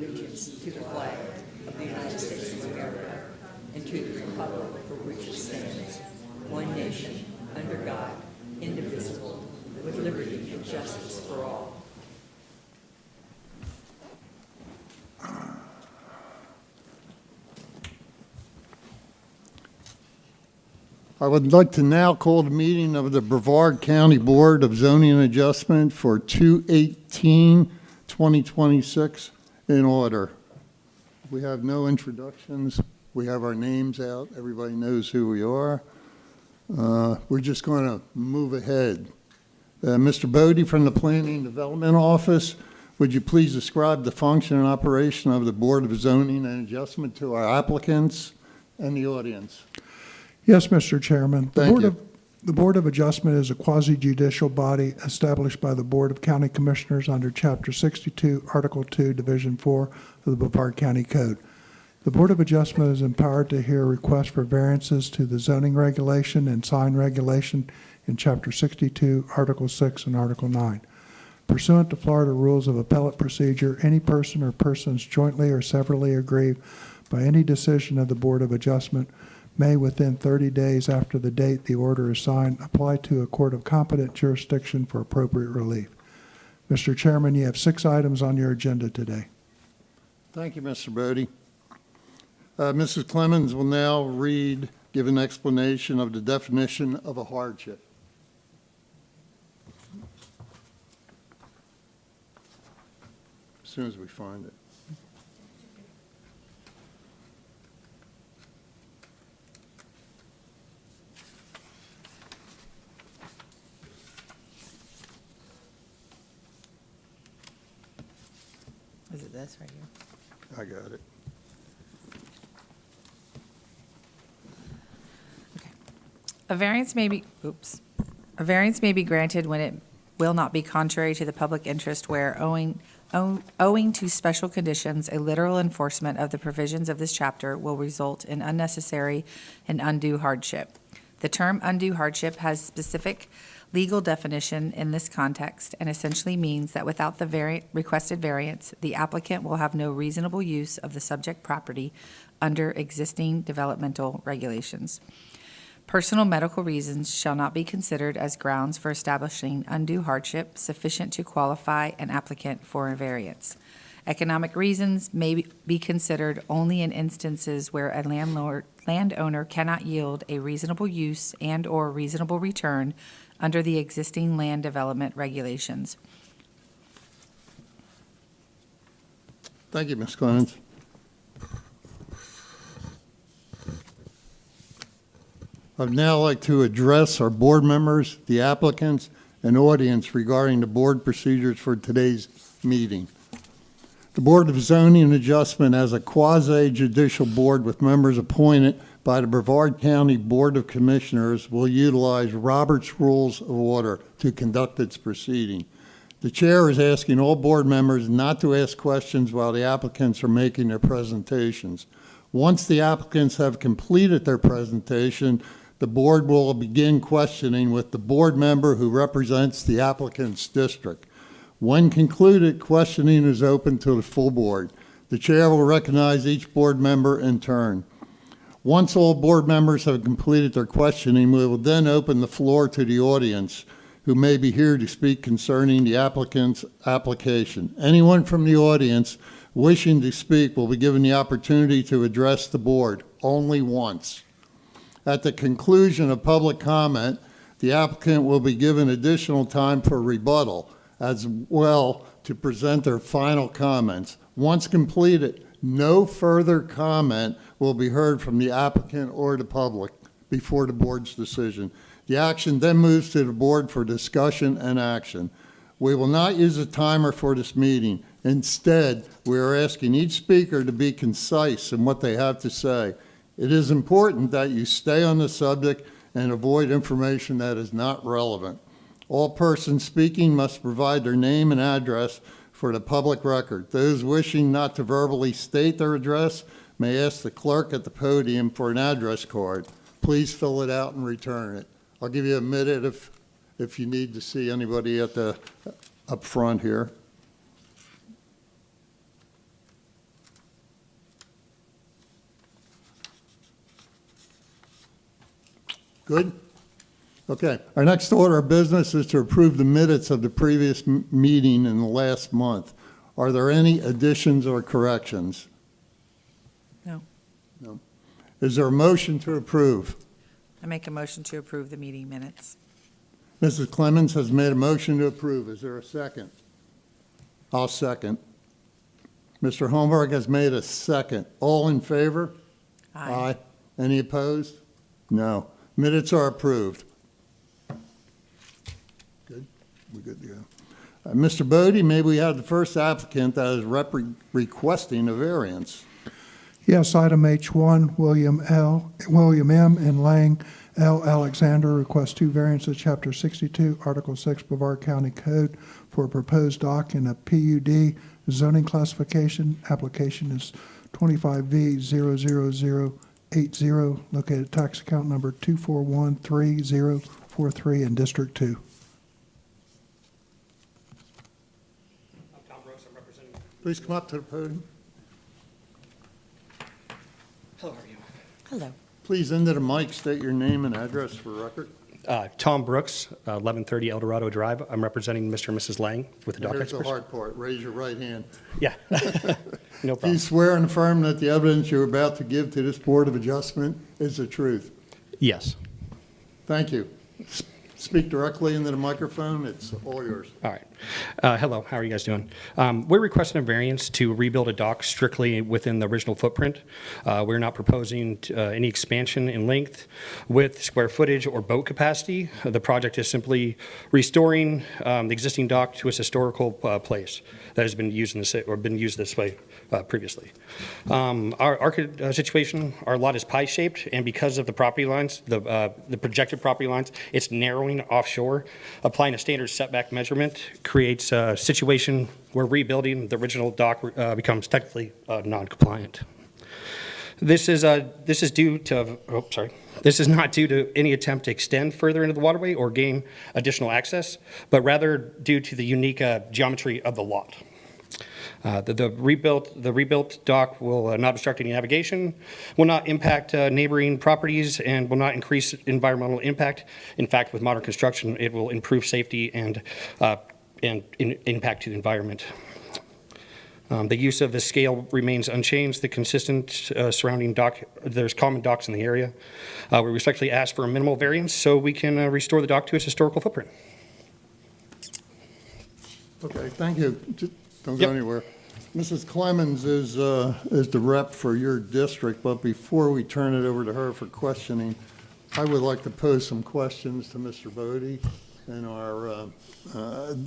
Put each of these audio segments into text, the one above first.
allegiance to the flag of the United States of America and to the republic for which it stands, one nation, under God, indivisible, with liberty and justice for all. I would like to now call the meeting of the Brevard County Board of Zoning and Adjustment for 2/18/2026 in order. We have no introductions. We have our names out. Everybody knows who we are. We're just going to move ahead. Mr. Bodie from the Planning and Development Office, would you please describe the function and operation of the Board of Zoning and Adjustment to our applicants and the audience? Yes, Mr. Chairman. Thank you. The Board of Adjustment is a quasi-judicial body established by the Board of County Commissioners under Chapter 62, Article 2, Division 4 of the Brevard County Code. The Board of Adjustment is empowered to hear requests for variances to the zoning regulation and sign regulation in Chapter 62, Article 6, and Article 9. Pursuant to Florida Rules of Appellate Procedure, any person or persons jointly or severally aggrieved by any decision of the Board of Adjustment may, within 30 days after the date the order is signed, apply to a court of competent jurisdiction for appropriate relief. Mr. Chairman, you have 6 items on your agenda today. Thank you, Mr. Bodie. Mrs. Clemens will now give an explanation of the definition of a hardship. As soon as we find it. Is it this right here? I got it. A variance may be granted when it will not be contrary to the public interest where, owing to special conditions, a literal enforcement of the provisions of this chapter will result in unnecessary and undue hardship. The term undue hardship has specific legal definition in this context and essentially means that without the requested variance, the applicant will have no reasonable use of the subject property under existing developmental regulations. Personal medical reasons shall not be considered as grounds for establishing undue hardship sufficient to qualify an applicant for a variance. Economic reasons may be considered only in instances where a landowner cannot yield a reasonable use and/or reasonable return under the existing land development regulations. Thank you, Ms. Clemens. I'd now like to address our board members, the applicants, and audience regarding the board procedures for today's meeting. The Board of Zoning and Adjustment as a quasi-judicial board with members appointed by the Brevard County Board of Commissioners will utilize Robert's Rules of Order to conduct its proceeding. The chair is asking all board members not to ask questions while the applicants are making their presentations. Once the applicants have completed their presentation, the board will begin questioning with the board member who represents the applicant's district. When concluded, questioning is open to the full board. The chair will recognize each board member in turn. Once all board members have completed their questioning, we will then open the floor to the audience who may be here to speak concerning the applicant's application. Anyone from the audience wishing to speak will be given the opportunity to address the board only once. At the conclusion of public comment, the applicant will be given additional time for rebuttal as well to present their final comments. Once completed, no further comment will be heard from the applicant or the public before the board's decision. The action then moves to the board for discussion and action. We will not use a timer for this meeting. Instead, we are asking each speaker to be concise in what they have to say. It is important that you stay on the subject and avoid information that is not relevant. All persons speaking must provide their name and address for the public record. Those wishing not to verbally state their address may ask the clerk at the podium for an address card. Please fill it out and return it. I'll give you a minute if you need to see anybody up front here. Good? Okay. Our next order of business is to approve the minutes of the previous meeting in the last month. Are there any additions or corrections? No. No. Is there a motion to approve? I make a motion to approve the meeting minutes. Mrs. Clemens has made a motion to approve. Is there a second? I'll second. Mr. Holmberg has made a second. All in favor? Aye. Any opposed? No. Minutes are approved. Good? We're good to go. Mr. Bodie, may we have the first applicant that is requesting a variance? Yes, item H1, William M. and Lang L. Alexander request 2 variances, Chapter 62, Article 6, Brevard County Code for a proposed dock in a PUD zoning classification. Application is 25V00080, located tax account number 2413043 in District 2. I'm Tom Brooks, I'm representing. Please come up to the podium. Hello, how are you? Hello. Please into the mic, state your name and address for record. Tom Brooks, 1130 El Dorado Drive. I'm representing Mr. and Mrs. Lang with the dock Here's the experts. hard part. Raise your right hand. Yeah, no Do you problem. swear and affirm that the evidence you're about to give to this Board of Adjustment is the truth? Yes. Thank you. Speak directly into the microphone. It's all yours. All right. Hello, how are you guys doing? We're requesting a variance to rebuild a dock strictly within the original footprint. We're not proposing any expansion in length, width, square footage, or boat capacity. The project is simply restoring the existing dock to its historical place that has been used in this, or been used this way previously. Our situation, our lot is pie-shaped, and because of the property lines, the projected property lines, it's narrowing offshore. Applying a standard setback measurement creates a situation where rebuilding the original dock becomes technically non-compliant. This is due to, this is not due to any attempt to extend further into the waterway or gain additional access, but rather due to the unique geometry of the lot. The rebuilt dock will not obstruct any navigation, will not impact neighboring properties, and will not increase environmental impact. In fact, with modern construction, it will improve safety and impact to the environment. The use of the scale remains unchanged. The consistent surrounding dock, there's common docks in the area. We respectfully ask for a minimal variance so we can restore the dock to its historical footprint. Okay, thank you. Just don't go Yep. anywhere. Mrs. Clemens is the rep for your district, but before we turn it over to her for questioning, I would like to pose some questions to Mr. Bodie. And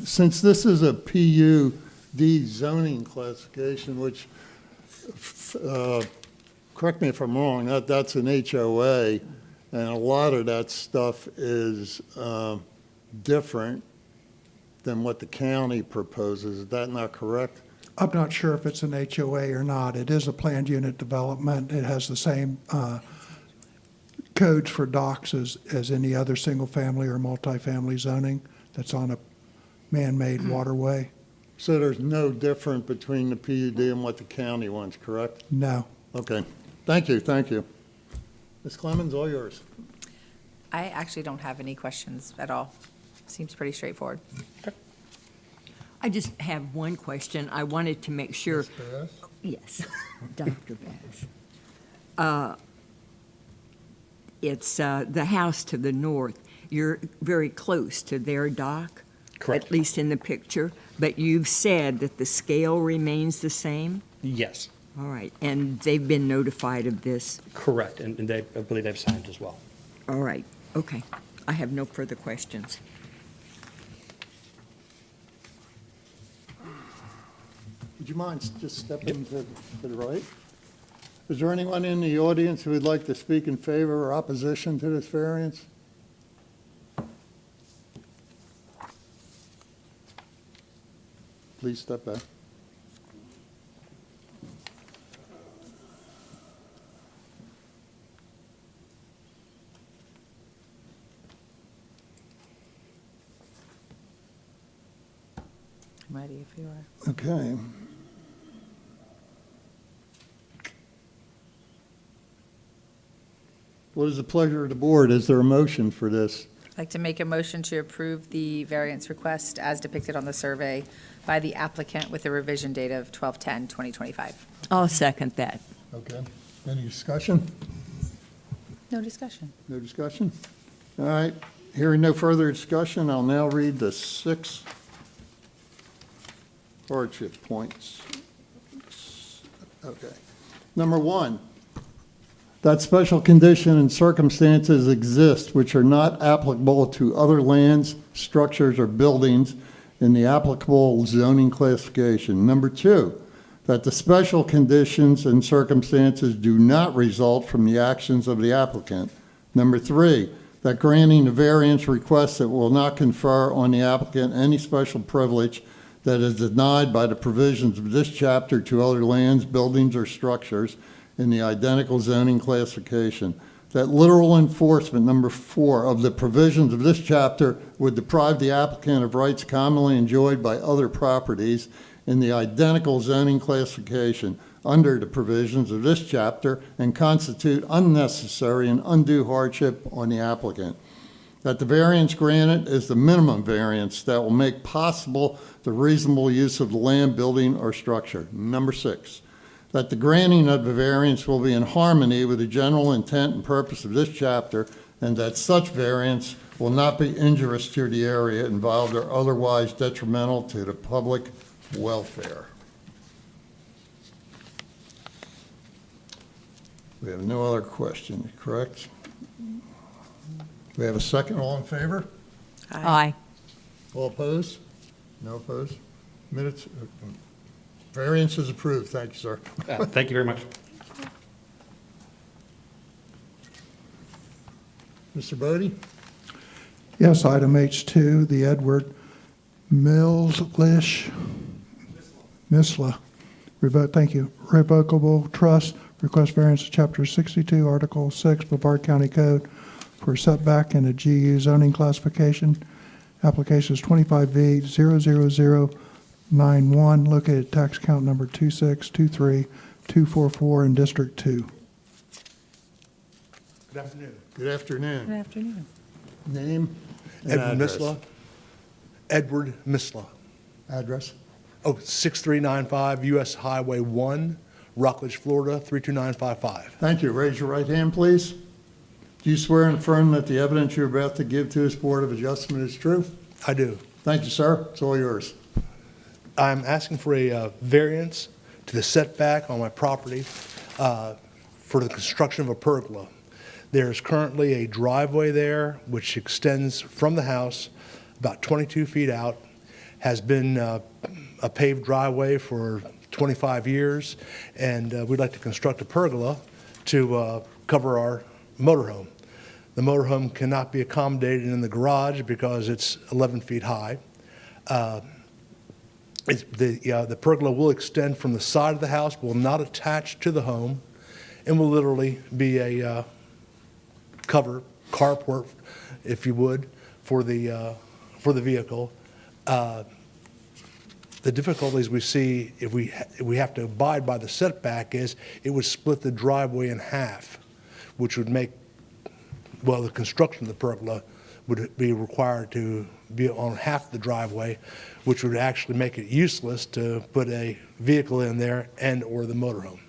since this is a PUD zoning classification, which, correct me if I'm wrong, that's an HOA, and a lot of that stuff is different than what the county proposes. Is that not correct? I'm not sure if it's an HOA or not. It is a planned unit development. It has the same codes for docks as any other single-family or multifamily zoning that's on a man-made waterway. So there's no difference between the PUD and what the county wants, correct? No. Okay. Thank you, thank you. Ms. Clemens, all yours. I actually don't have any questions at all. Seems pretty straightforward. I just have one question. I wanted to make sure. Bass? Yes, Dr. Bass. It's the house to the north. You're very close to their dock. Correct. At least in the picture. But you've said that the scale remains the same? Yes, All right. And they've been notified of this? correct, and I believe they've signed as well. All right. Okay. I have no further questions. Would you mind just stepping to the right? Is there anyone in the audience who would like to speak in favor or opposition to this variance? Please step back. I'm ready if you are. Okay. What is the pleasure of the board? Is there a motion for this? I'd like to make a motion to approve the variance request as depicted on the survey by the applicant with a revision date of 12/10/2025. I'll second that. Okay. Any discussion? No discussion. No discussion? All right. Hearing no further discussion, I'll now read the 6 hardship points. Okay. Number 1, that special condition and circumstances exist which are not applicable to other lands, structures, or buildings in the applicable zoning classification. Number 2, that the special conditions and circumstances do not result from the actions of the applicant. Number 3, that granting the variance request that will not confer on the applicant any special privilege that is denied by the provisions of this chapter to other lands, buildings, or structures in the identical zoning classification. That literal enforcement, number 4, of the provisions of this chapter would deprive the applicant of rights commonly enjoyed by other properties in the identical zoning classification under the provisions of this chapter and constitute unnecessary and undue hardship on the applicant. That the variance granted is the minimum variance that will make possible the reasonable use of the land, building, or structure. Number 6, that the granting of the variance will be in harmony with the general intent and purpose of this chapter, and that such variance will not be injurious to the area involved or otherwise detrimental to the public welfare. We have no other questions, correct? We have a second. All in favor? Aye. All opposed? No opposed? Minutes, variance is approved. Thank you, sir. Thank you very much. Mr. Bodie? Yes, item H2, the Edward Misleh Revocable Trust, request variance of Chapter 62, Article 6, Brevard County Code for setback in a GU zoning classification. Application is 25V00091, located at tax count number 2623244 in District 2. Good afternoon. Good afternoon. Good afternoon. Name and Edward address. Misleh. Edward Misleh. Address? 6395 US Highway 1, Rockledge, Florida, 32955. Thank you. Raise your right hand, please. Do you swear and affirm that the evidence you're about to give to this Board of Adjustment is true? I do. Thank you, sir. It's all yours. I'm asking for a variance to the setback on my property for the construction of a pergola. There's currently a driveway there which extends from the house about 22 feet out, has been a paved driveway for 25 years, and we'd like to construct a pergola to cover our motorhome. The motorhome cannot be accommodated in the garage because it's 11 feet high. The pergola will extend from the side of the house, will not attach to the home, and will literally be a carport, if you would, for the vehicle. The difficulties we see if we have to abide by the setback is it would split the driveway in half, which would make, well, the construction of the pergola would be required to be on half the driveway, which would actually make it useless to put a vehicle in there and or the motorhome.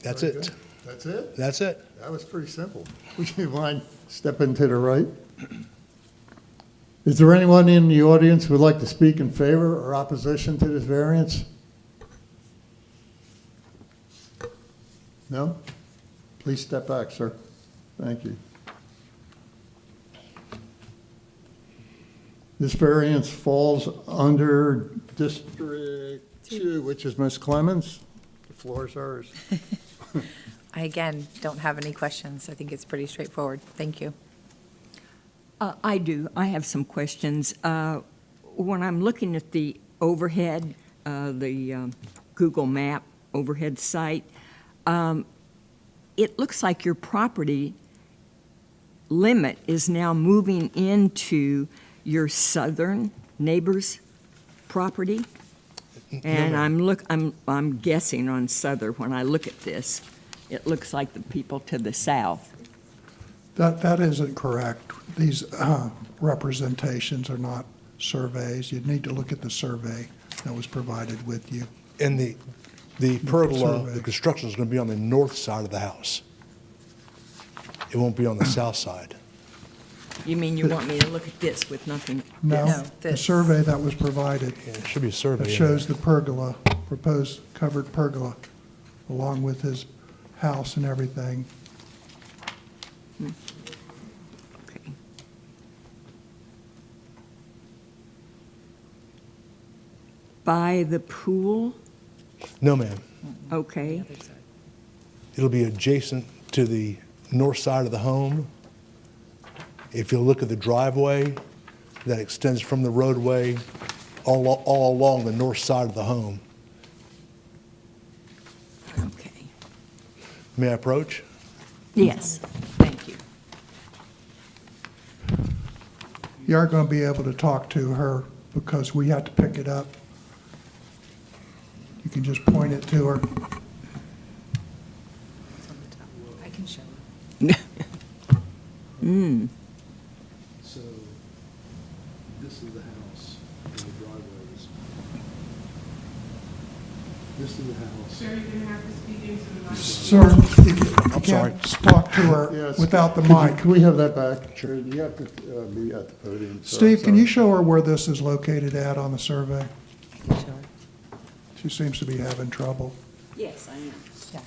That's Very it. good. That's it? That's it. That was pretty simple. Would you mind stepping to the right? Is there anyone in the audience who would like to speak in favor or opposition to this variance? No? Please step back, sir. Thank you. This variance falls under District 2, which is Ms. Clemens. The floor is hers. I, again, don't have any questions. I think it's pretty straightforward. Thank you. I do. I have some questions. When I'm looking at the overhead, the Google Map overhead site, it looks like your property limit is now moving into your southern neighbor's property. And I'm guessing on southern when I look at this. it looks like the people to the south. That isn't correct. These representations are not surveys. You'd need to look at the survey that was provided with you. And the pergola, Survey. the construction is going to be on the north side of the house. It won't be on the south side. You mean you want me to look at this with nothing? No, No, the this. survey that was provided Yeah, there should be a survey. that in shows there. the pergola, proposed covered pergola, along with his house and everything. Okay. By the pool? No, ma'am. Okay. It'll be adjacent to the north side of the home. If you look at the driveway that extends from the roadway all along the north side of the home. Okay. May I approach? Yes, thank you. You are going to be able to talk to her because we have to pick it up. You can just point it to her. I can show So, this is the house, and the driveways. This is the house. Sure, you're gonna have to speak into the mic. Sir, if you sorry. can't talk to her Yes. without the Could you- mic. Can we have that back? Sure. You have to be at the podium. sir. Steve, can Sorry. you show her where this is located at on the survey? you. Sure. She seems to be having trouble. Yes, I am. Yeah.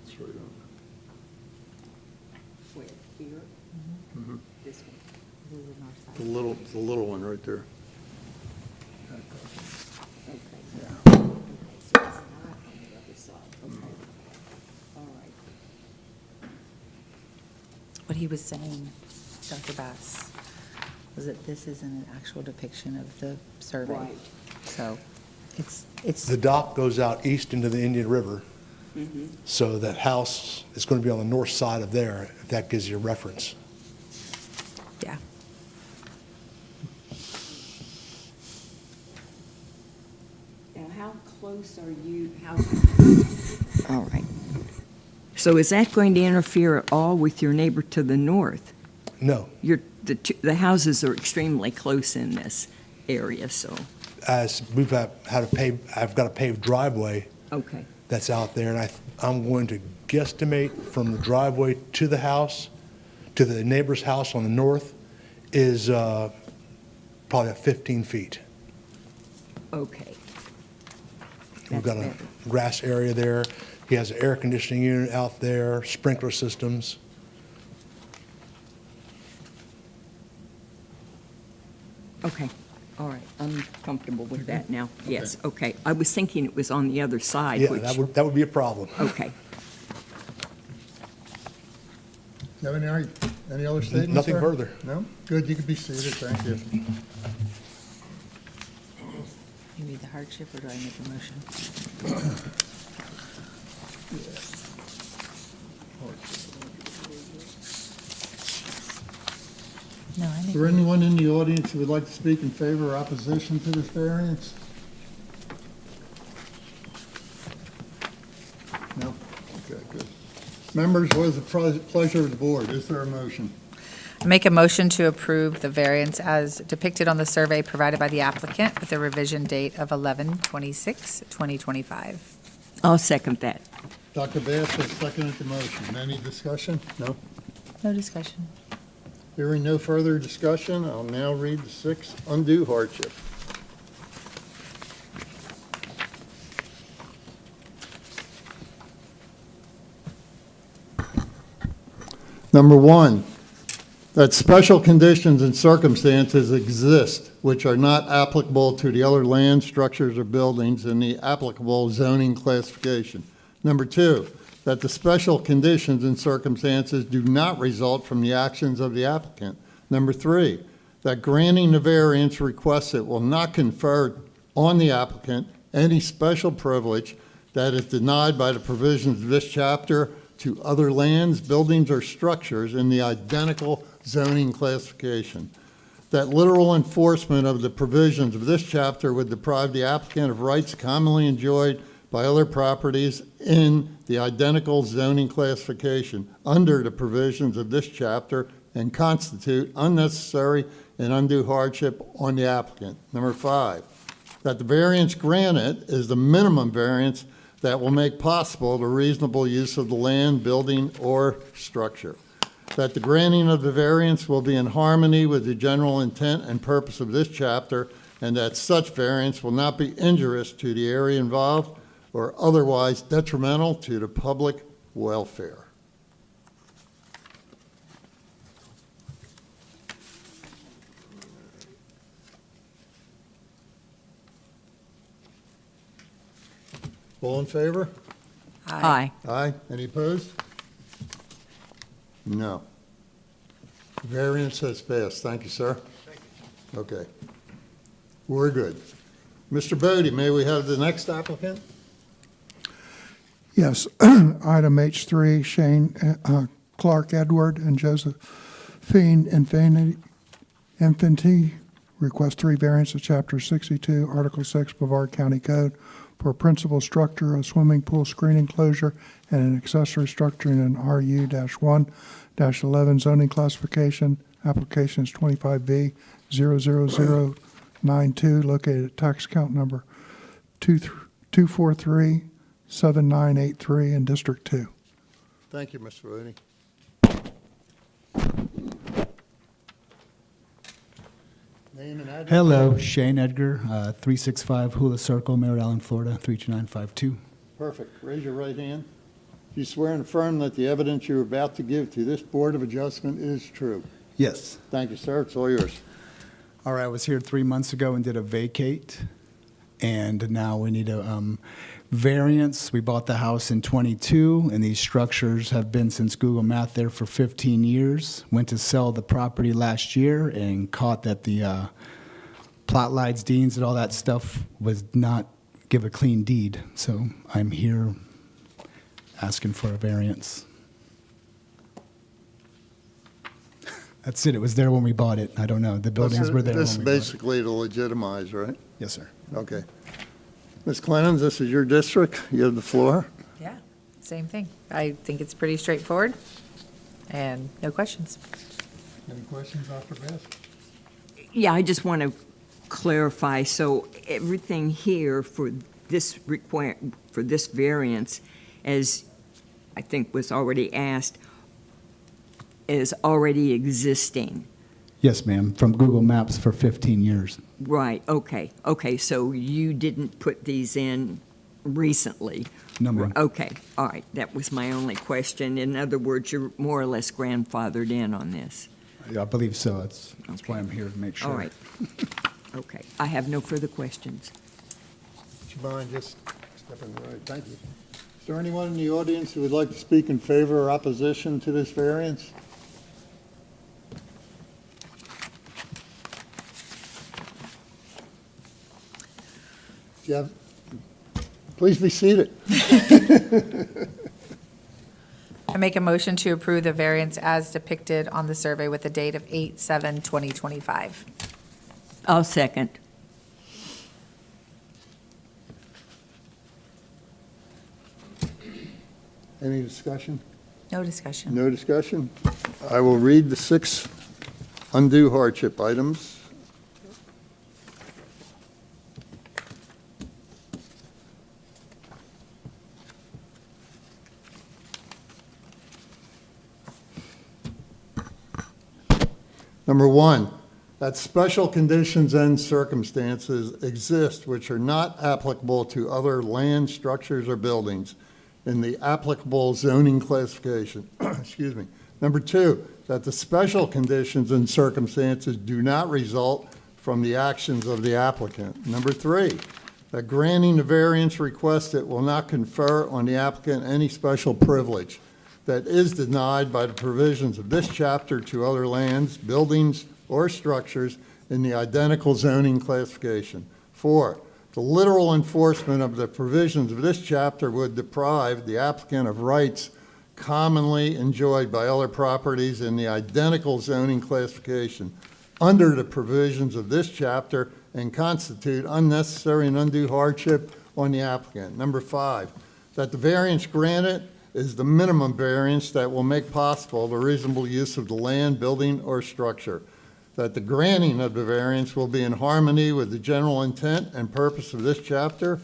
It's right on. Where, here? This one? This is the north side. The little one right there. Okay. Okay, so it's not on the other side. Okay. All right. What he was saying, Dr. Bass, was that this isn't an actual depiction of the survey. Right. So it's, The dock goes out east into the Indian River. So that house is going to be on the north side of there, if that gives you a reference. yeah. Now, how close are you, all right. So is that going to interfere at all with your neighbor to the north? No. The houses are extremely close in this area, so, As I've got a paved driveway okay. that's out there, and I'm going to guesstimate from the driveway to the house, to the neighbor's house on the north, is probably at 15 feet. Okay. We've got a That's better. grass area there. He has an air conditioning unit out there, sprinkler systems. Okay, all right, I'm comfortable with that now. Yes, okay. I was thinking it was on the other side, Yeah, which, that would be a problem. okay. Do you have any other statements, Nothing sir? further. No? Good, you can be seated, thank you. You read the hardship, or do I make a motion? No, I Is make, there anyone in the audience who would like to speak in favor or opposition to this variance? No? Okay, good. Members, what is the pleasure of the board? Is there a motion? I make a motion to approve the variance as depicted on the survey provided by the applicant with a revision date of 11/26/2025. I'll second that. Dr. Bass has seconded the motion. Any discussion? No? No discussion. Hearing no further discussion, I'll now read the sixth undue hardship. Number one, that special conditions and circumstances exist which are not applicable to the other land, structures, or buildings in the applicable zoning classification. Number two, that the special conditions and circumstances do not result from the actions of the applicant. Number three, that granting the variance requested will not confer on the applicant any special privilege that is denied by the provisions of this chapter to other lands, buildings, or structures in the identical zoning classification. That literal enforcement of the provisions of this chapter would deprive the applicant of rights commonly enjoyed by other properties in the identical zoning classification under the provisions of this chapter and constitute unnecessary and undue hardship on the applicant. Number 5, that the variance granted is the minimum variance that will make possible the reasonable use of the land, building, or structure. That the granting of the variance will be in harmony with the general intent and purpose of this chapter, and that such variance will not be injurious to the area involved or otherwise detrimental to the public welfare. All in favor? Aye. Aye. Any opposed? No. Variance has passed. Thank you, sir. Okay. We're good. Mr. Bodie, may we have the next applicant? Yes, item H3, Shane Clark Edward and Josephine Infante request 3 variances, Chapter 62, Article 6, Brevard County Code, for a principal structure, a swimming pool screen enclosure, and an accessory structure in an RU-1-11 zoning classification. Application is 25B 00092, located at tax account number 2437983 in District 2. Thank you, Mr. Bodie. Name and address? Hello, Shane Edgar, 365 Hula Circle, Merritt Island, Florida, 32952. Perfect. Raise your right hand. Do you swear and affirm that the evidence you're about to give to this Board of Adjustment is true? Yes. Thank you, sir. It's all yours. All right, I was here 3 months ago and did a vacate, and now we need a variance. We bought the house in '22, and these structures have been since Google Math there for 15 years. Went to sell the property last year and caught that the plot lines, deeds, and all that stuff was not give a clean deed. So I'm here asking for a variance. That's it. It was there when we bought it. I don't know. The buildings were there when we This is bought it. basically to legitimize, right? Yes, sir. Okay. Ms. Clennons, this is your district. You have the floor. Yeah, same thing. I think it's pretty straightforward and no questions. Any questions, Dr. Bass? Yeah, I just want to clarify, so everything here for this for this variance, as I think was already asked, is already existing. Yes, ma'am, from Google Maps for 15 years. Right, okay, so you didn't put these in recently? No, ma'am. Okay, all right, that was my only question. In other words, you're more or less grandfathered in on this. Yeah, I believe so. That's why I'm here, to make sure. All right, okay, I have no further questions. Would you mind just stepping right? Thank you. Is there anyone in the audience who would like to speak in favor or opposition to this variance? Jeff, please be seated. I make a motion to approve the variance as depicted on the survey with the date of 8/7/2025. I'll second. Any discussion? No discussion. No discussion? I will read the 6 undue hardship items. Number 1, that special conditions and circumstances exist which are not applicable to other land, structures, or buildings in the applicable zoning classification. Excuse me. Number 2, that the special conditions and circumstances do not result from the actions of the applicant. Number 3, that granting the variance requested will not confer on the applicant any special privilege that is denied by the provisions of this chapter to other lands, buildings, or structures in the identical zoning classification. 4, the literal enforcement of the provisions of this chapter would deprive the applicant of rights commonly enjoyed by other properties in the identical zoning classification under the provisions of this chapter and constitute unnecessary and undue hardship on the applicant. Number 5, that the variance granted is the minimum variance that will make possible the reasonable use of the land, building, or structure. That the granting of the variance will be in harmony with the general intent and purpose of this chapter,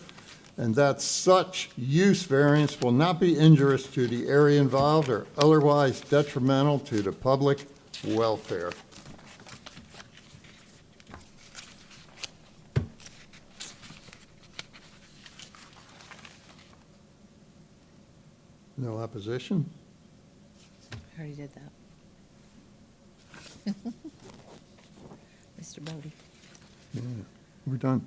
and that such use variance will not be injurious to the area involved or otherwise detrimental to the public welfare. No opposition? I already did that. Mr. Bodie. Yeah, we're done.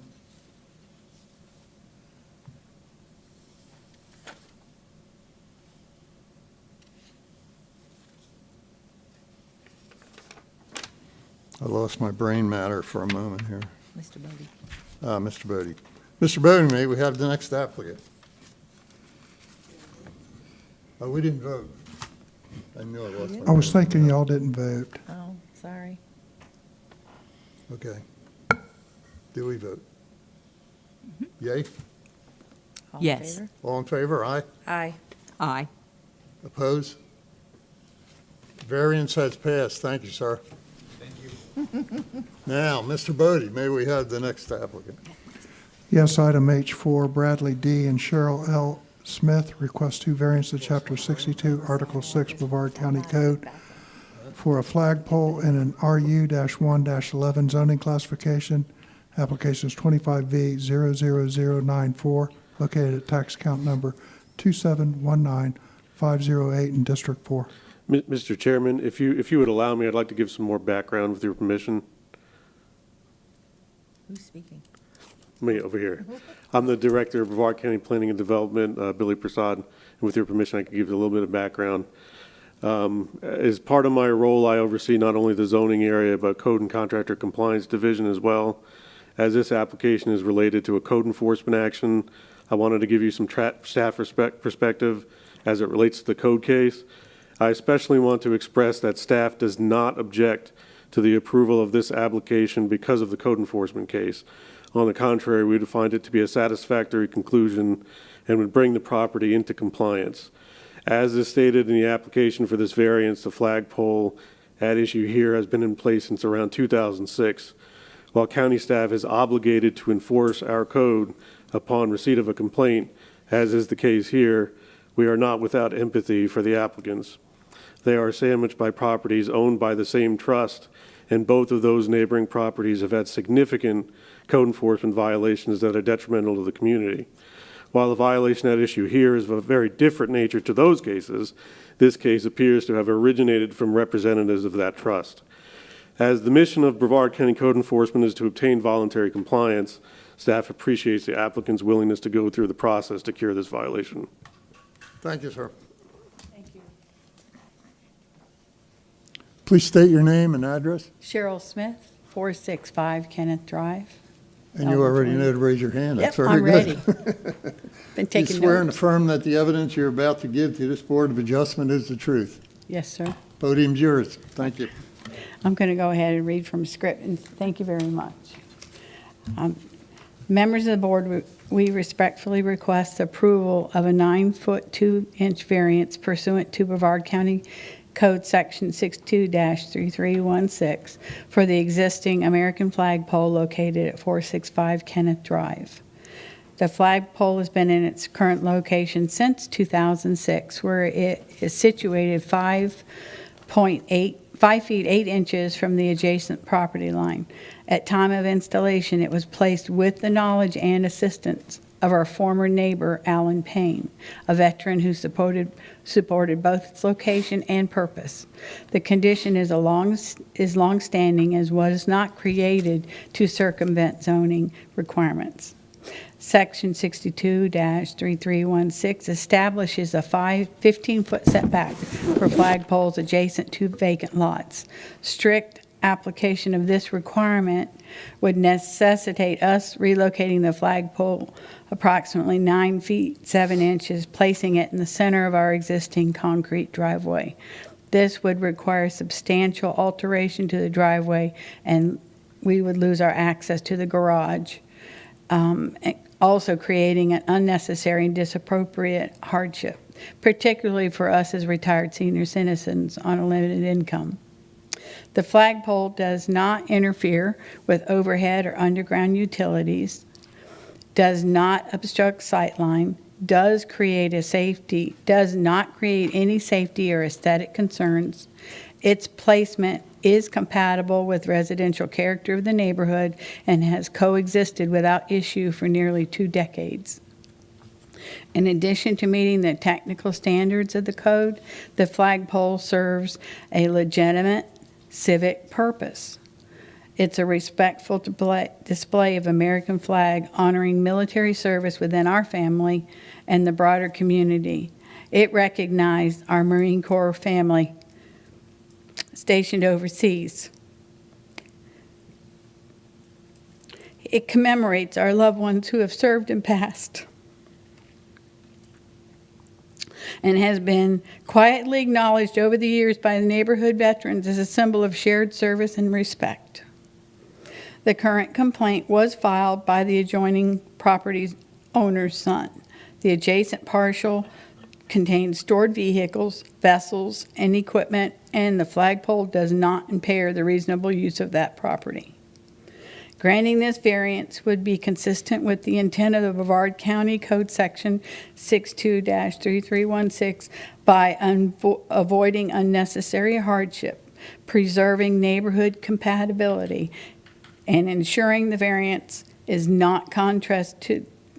I lost my brain matter for a moment here. Mr. Bodie. Mr. Bodie. Mr. Bodie, may we have the next applicant? Oh, we didn't vote. I knew I lost my I was brain. thinking y'all didn't vote. Oh, sorry. Okay. Do we vote? Yay? All in Yes. favor? All in favor? Aye? Aye. Aye. Oppose? Variance has passed. Thank you, sir. Thank you. Now, Mr. Bodie, may we have the next applicant? Yes, item H4, Bradley D. and Cheryl L. Smith request 2 variances to Chapter 62, Article 6, Brevard County Code for a flagpole in an RU-1-11 zoning classification. Application is 25V00094, located at tax count number 2719508 in District 4. Mr. Chairman, if you would allow me, I'd like to give some more background with your permission. Who's speaking? Me over here. I'm the Director of Brevard County Planning and Development, Billy Prasad, and with your permission, I can give you a little bit of background. As part of my role, I oversee not only the zoning area, but Code and Contractor Compliance Division as well. As this application is related to a code enforcement action, I wanted to give you some staff perspective as it relates to the code case. I especially want to express that staff does not object to the approval of this application because of the code enforcement case. On the contrary, we would find it to be a satisfactory conclusion and would bring the property into compliance. As is stated in the application for this variance, the flagpole at issue here has been in place since around 2006. While county staff is obligated to enforce our code upon receipt of a complaint, as is the case here, we are not without empathy for the applicants. They are sandwiched by properties owned by the same trust, and both of those neighboring properties have had significant code enforcement violations that are detrimental to the community. While the violation at issue here is of a very different nature to those cases, this case appears to have originated from representatives of that trust. As the mission of Brevard County Code Enforcement is to obtain voluntary compliance, staff appreciates the applicant's willingness to go through the process to cure this violation. Thank you, sir. Thank you. Please state your name and address. Cheryl Smith, 465 Kenneth Drive. And you already know to raise your hand. That's Yep, very I'm good. ready. Been You taking swear and notes. affirm that the evidence you're about to give to this Board of Adjustment is the truth. Yes, sir. Podium's yours. Thank you. I'm going to go ahead and read from script, and thank you very much. Members of the board, we respectfully request approval of a 9-foot 2-inch variance pursuant to Brevard County Code Section 62-3316 for the existing American flagpole located at 465 Kenneth Drive. The flagpole has been in its current location since 2006, where it is situated 5 feet 8 inches from the adjacent property line. At time of installation, it was placed with the knowledge and assistance of our former neighbor, Alan Payne, a veteran who supported both its location and purpose. The condition is long-standing as was not created to circumvent zoning requirements. Section 62-3316 establishes a 15-foot setback for flagpoles adjacent to vacant lots. Strict application of this requirement would necessitate us relocating the flagpole approximately 9 feet 7 inches, placing it in the center of our existing concrete driveway. This would require substantial alteration to the driveway, and we would lose our access to the garage. also creating an unnecessary and disappropriate hardship, particularly for us as retired senior citizens on a limited income. The flagpole does not interfere with overhead or underground utilities, does not obstruct sightline, does not create any safety or aesthetic concerns. Its placement is compatible with residential character of the neighborhood and has coexisted without issue for nearly 2 decades. In addition to meeting the technical standards of the code, the flagpole serves a legitimate civic purpose. It's a respectful display of American flag honoring military service within our family and the broader community. It recognized our Marine Corps family stationed overseas. It commemorates our loved ones who have served and passed, and has been quietly acknowledged over the years by the neighborhood veterans as a symbol of shared service and respect. The current complaint was filed by the adjoining property owner's son. The adjacent parcel contains stored vehicles, vessels, and equipment, and the flagpole does not impair the reasonable use of that property. Granting this variance would be consistent with the intent of the Brevard County Code Section 62-3316 by avoiding unnecessary hardship, preserving neighborhood compatibility, and ensuring the variance is not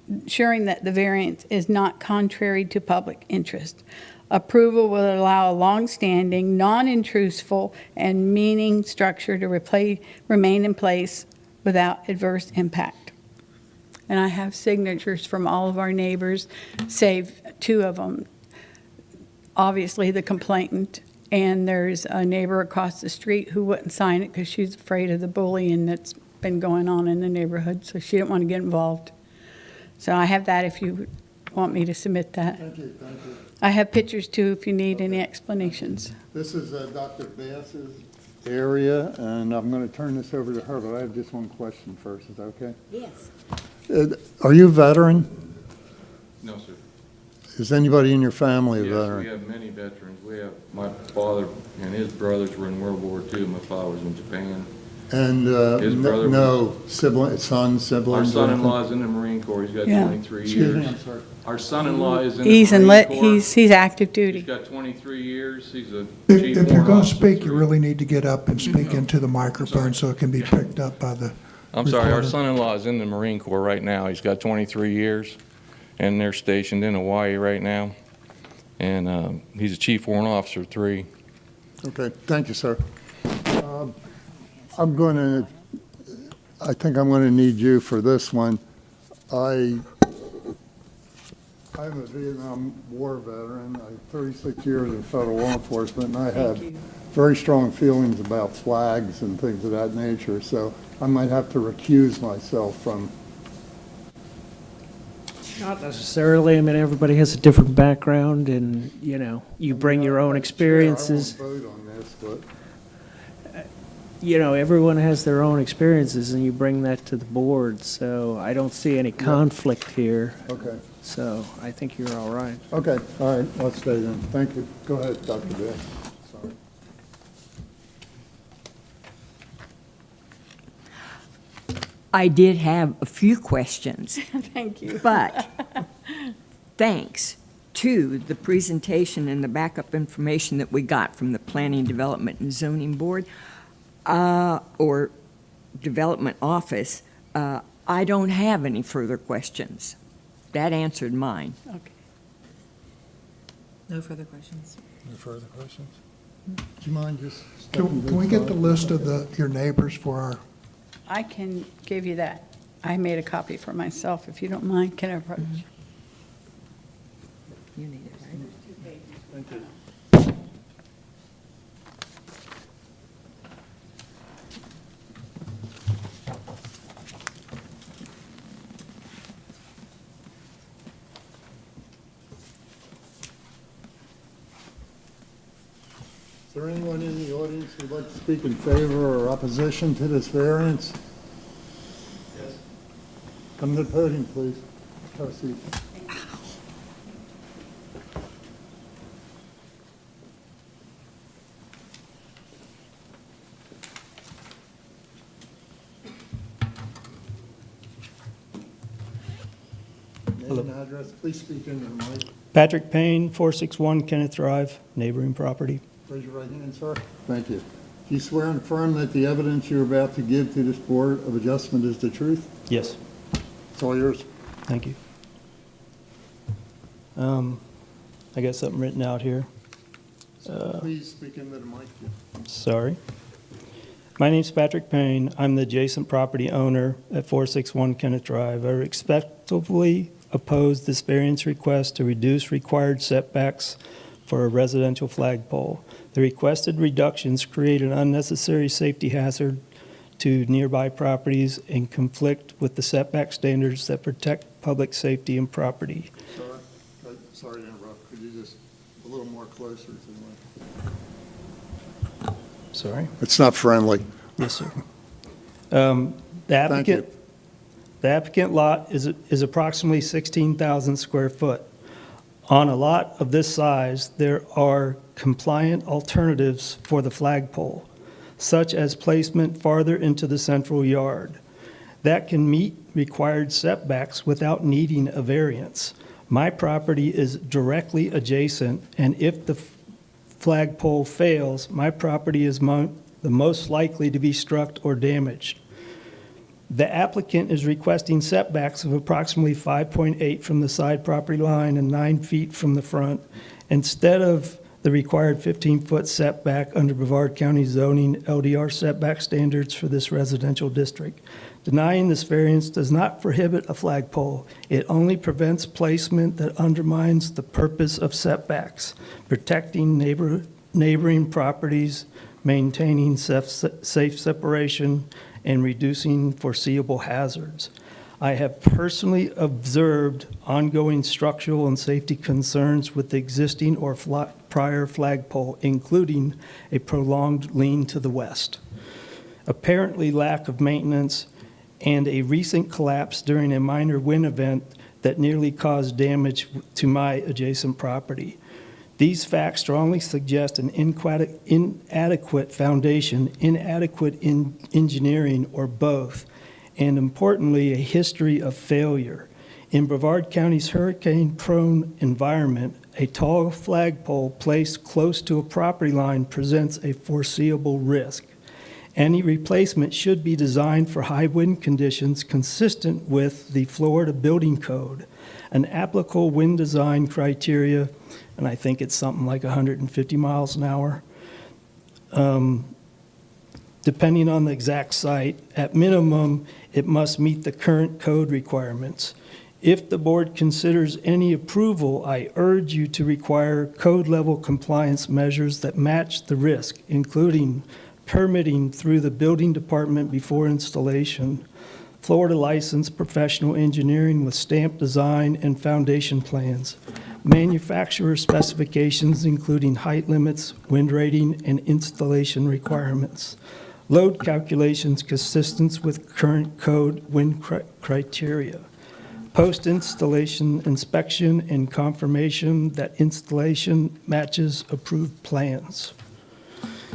ensuring that the variance is not contrary to public interest. Approval will allow a long-standing, non-intrusive, and meaning structure to remain in place without adverse impact. And I have signatures from all of our neighbors, save 2 of them. Obviously, the complainant, and there's a neighbor across the street who wouldn't sign it because she's afraid of the bullying that's been going on in the neighborhood, so she didn't want to get involved. So I have that if you want me to submit that. Thank you, thank you. I have pictures too if you need any explanations. This is Dr. Bass's area, and I'm going to turn this over to her, but I have just one question first. Is that okay? Yes. Are you a veteran? No, sir. Is anybody in your family a Yes, veteran? we have many veterans. We have, my father and his brothers were in World War II. My father was in Japan. And His brother no sibling, siblings? Our son-in-law is in the Marine Corps. He's got Yeah. 23 Excuse me, years. I'm sorry. Our son-in-law is in He's the in Marine Corps. he's active He's duty. got 23 years. He's a If chief you're warrant going to officer speak, you 3. really need to get up and speak into the microphone so it can be picked up by the I'm sorry, our recorder. son-in-law is in the Marine Corps right now. He's got 23 years, and they're stationed in Hawaii right now. And he's a chief warrant officer 3. Okay, thank you, sir. I think I'm going to need you for this one. I'm a Vietnam War veteran. I have 36 years in federal law enforcement, and I have very strong feelings about flags and things of that nature, so I might have to recuse myself from. Not necessarily. I mean, everybody has a different background, and, you know, you bring your own experiences. I won't vote on this, but You know, everyone has their own experiences, and you bring that to the board, so I don't see any conflict here. okay. So I think you're all right. Okay, all right, let's stay then. Thank you. Go ahead, Dr. Bass. Sorry. I did have a few questions, Thank you. but thanks to the presentation and the backup information that we got from the Planning, Development, and Zoning Board, or Development Office, I don't have any further questions. That answered mine. Okay. No further questions. Any further questions? Do you mind just? Can we get the list of your neighbors for our, I can give you that. I made a copy for myself, if you don't mind. Can I approach? You need it, right? Thank you. Is there anyone in the audience who'd like to speak in favor or opposition to this variance? Yes. Come to the podium, please. Have a seat. Name and address, please speak into the mic. Patrick Payne, 461 Kenneth Drive, neighboring property. Raise your right hand, sir. Thank you. Do you swear and affirm that the evidence you're about to give to this Board of Adjustment is the truth? Yes, It's all yours. thank you. I got something written out here. Please speak into the mic. Sorry. My name's Patrick Payne. I'm the adjacent property owner at 461 Kenneth Drive. I respectfully oppose this variance request to reduce required setbacks for a residential flagpole. The requested reductions create an unnecessary safety hazard to nearby properties and conflict with the setback standards that protect public safety and property. Sorry to interrupt. Could you just a little more closer to the mic? Sorry? It's not friendly. Yes, sir. The applicant lot is approximately 16,000 square foot. On a lot of this size, there are compliant alternatives for the flagpole, such as placement farther into the central yard, that can meet required setbacks without needing a variance. My property is directly adjacent, and if the flagpole fails, my property is the most likely to be struck or damaged. The applicant is requesting setbacks of approximately 5.8 from the side property line and 9 feet from the front, instead of the required 15-foot setback under Brevard County zoning LDR setback standards for this residential district. Denying this variance does not prohibit a flagpole. It only prevents placement that undermines the purpose of setbacks, protecting neighboring properties, maintaining safe separation, and reducing foreseeable hazards. I have personally observed ongoing structural and safety concerns with the existing or prior flagpole, including a prolonged lean to the west, apparently lack of maintenance, and a recent collapse during a minor wind event that nearly caused damage to my adjacent property. These facts strongly suggest an inadequate foundation, inadequate engineering, or both, and importantly, a history of failure. In Brevard County's hurricane-prone environment, a tall flagpole placed close to a property line presents a foreseeable risk. Any replacement should be designed for high wind conditions consistent with the Florida Building Code, an applicable wind design criteria, and I think it's something like 150 miles an hour. Depending on the exact site, at minimum, it must meet the current code requirements. If the board considers any approval, I urge you to require code-level compliance measures that match the risk, including permitting through the building department before installation, Florida licensed professional engineering with stamped design and foundation plans, manufacturer specifications including height limits, wind rating, and installation requirements, load calculations consistent with current code wind criteria, post-installation inspection and confirmation that installation matches approved plans.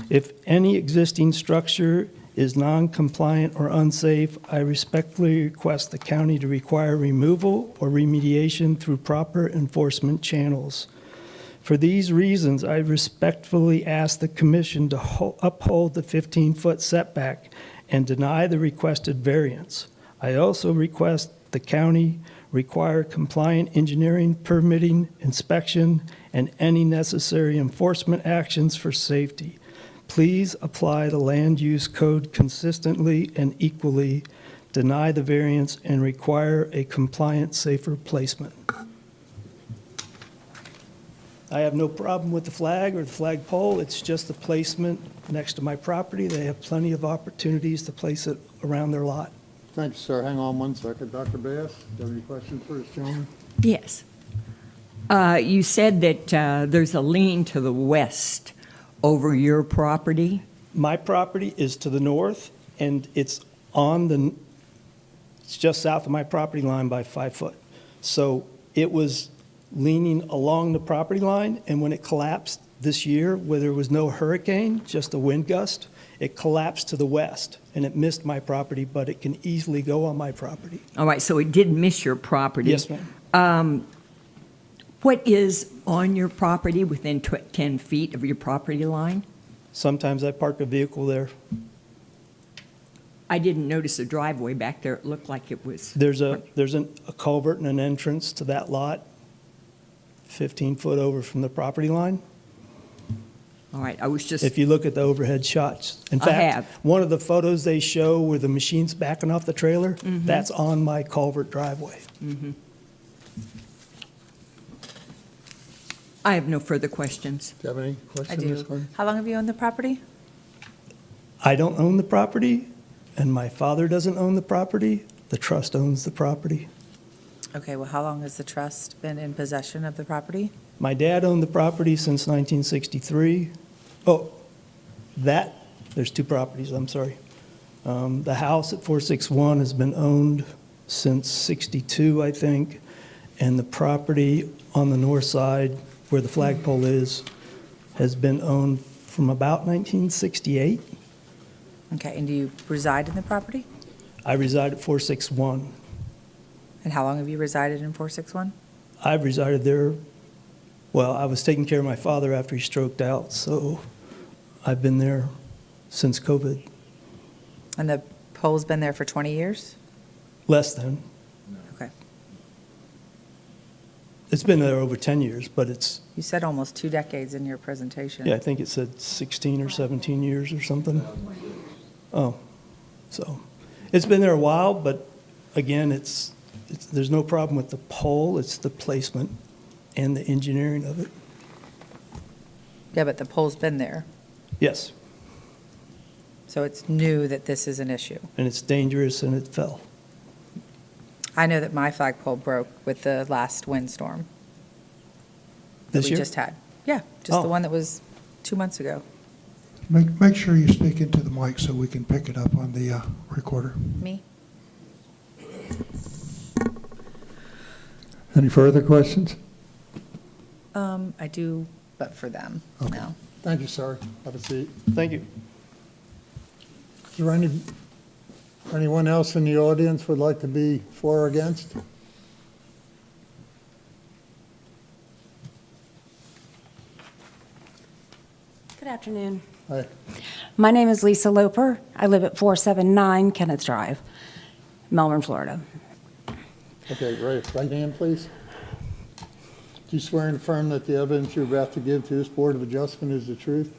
If any existing structure is non-compliant or unsafe, I respectfully request the county to require removal or remediation through proper enforcement channels. For these reasons, I respectfully ask the commission to uphold the 15-foot setback and deny the requested variance. I also request the county require compliant engineering, permitting, inspection, and any necessary enforcement actions for safety. Please apply the land use code consistently and equally, deny the variance, and require a compliant, safer placement. I have no problem with the flag or the flagpole. It's just the placement next to my property. They have plenty of opportunities to place it around their lot. Thank you, sir. Hang on one second. Dr. Bass, do you have any questions for this gentleman? Yes. You said that there's a lean to the west over your property? My property is to the north, and it's just south of my property line by 5 foot. So it was leaning along the property line, and when it collapsed this year, where there was no hurricane, just a wind gust, it collapsed to the west, and it missed my property, but it can easily go on my property. All right, so it did miss your property. Yes, ma'am. What is on your property within 10 feet of your property line? Sometimes I park a vehicle there. I didn't notice a driveway back there. It looked like it was. There's a culvert and an entrance to that lot, 15 foot over from the property line. All right, I was just. If you look at the overhead shots. In I fact, have. one of the photos they show where the machine's backing off the trailer, that's on my culvert driveway. I have no further questions. Do you have any I questions, Ms. do. Gordon? How long have you owned the property? I don't own the property, and my father doesn't own the property. The trust owns the property. Okay, well, how long has the trust been in possession of the property? My dad owned the property since 1963. Oh, there's two properties, I'm sorry. The house at 461 has been owned since 62, I think, and the property on the north side where the flagpole is has been owned from about 1968. Okay, and do you reside in the property? I reside at 461. And how long have you resided in 461? I've resided there, well, I was taking care of my father after he stroked out, so I've been there since COVID. And the pole's been there for 20 years? Less than. Okay. It's been there over 10 years, but it's, You said almost 2 decades in your presentation. yeah, I think it said 16 or 17 years or something. Oh, so it's been there a while, but again, there's no problem with the pole, it's the placement and the engineering of it. Yeah, but the pole's been there, Yes, so it's new that this is an issue. and it's dangerous and it fell. I know that my flagpole broke with the last windstorm that This we year? just had. Yeah, just the Oh. one that was 2 months ago. Make sure you speak into the mic so we can pick it up on the recorder. Me? Any further questions? I do, but for them Okay. now. Thank you, sir. Have a seat. Thank you. Is there anyone else in the audience would like to be for or against? Good afternoon. Hi. My name is Lisa Loper. I live at 479 Kenneth Drive, Melbourne, Florida. Okay, right hand, please. Do you swear and affirm that the evidence you're about to give to this Board of Adjustment is the truth?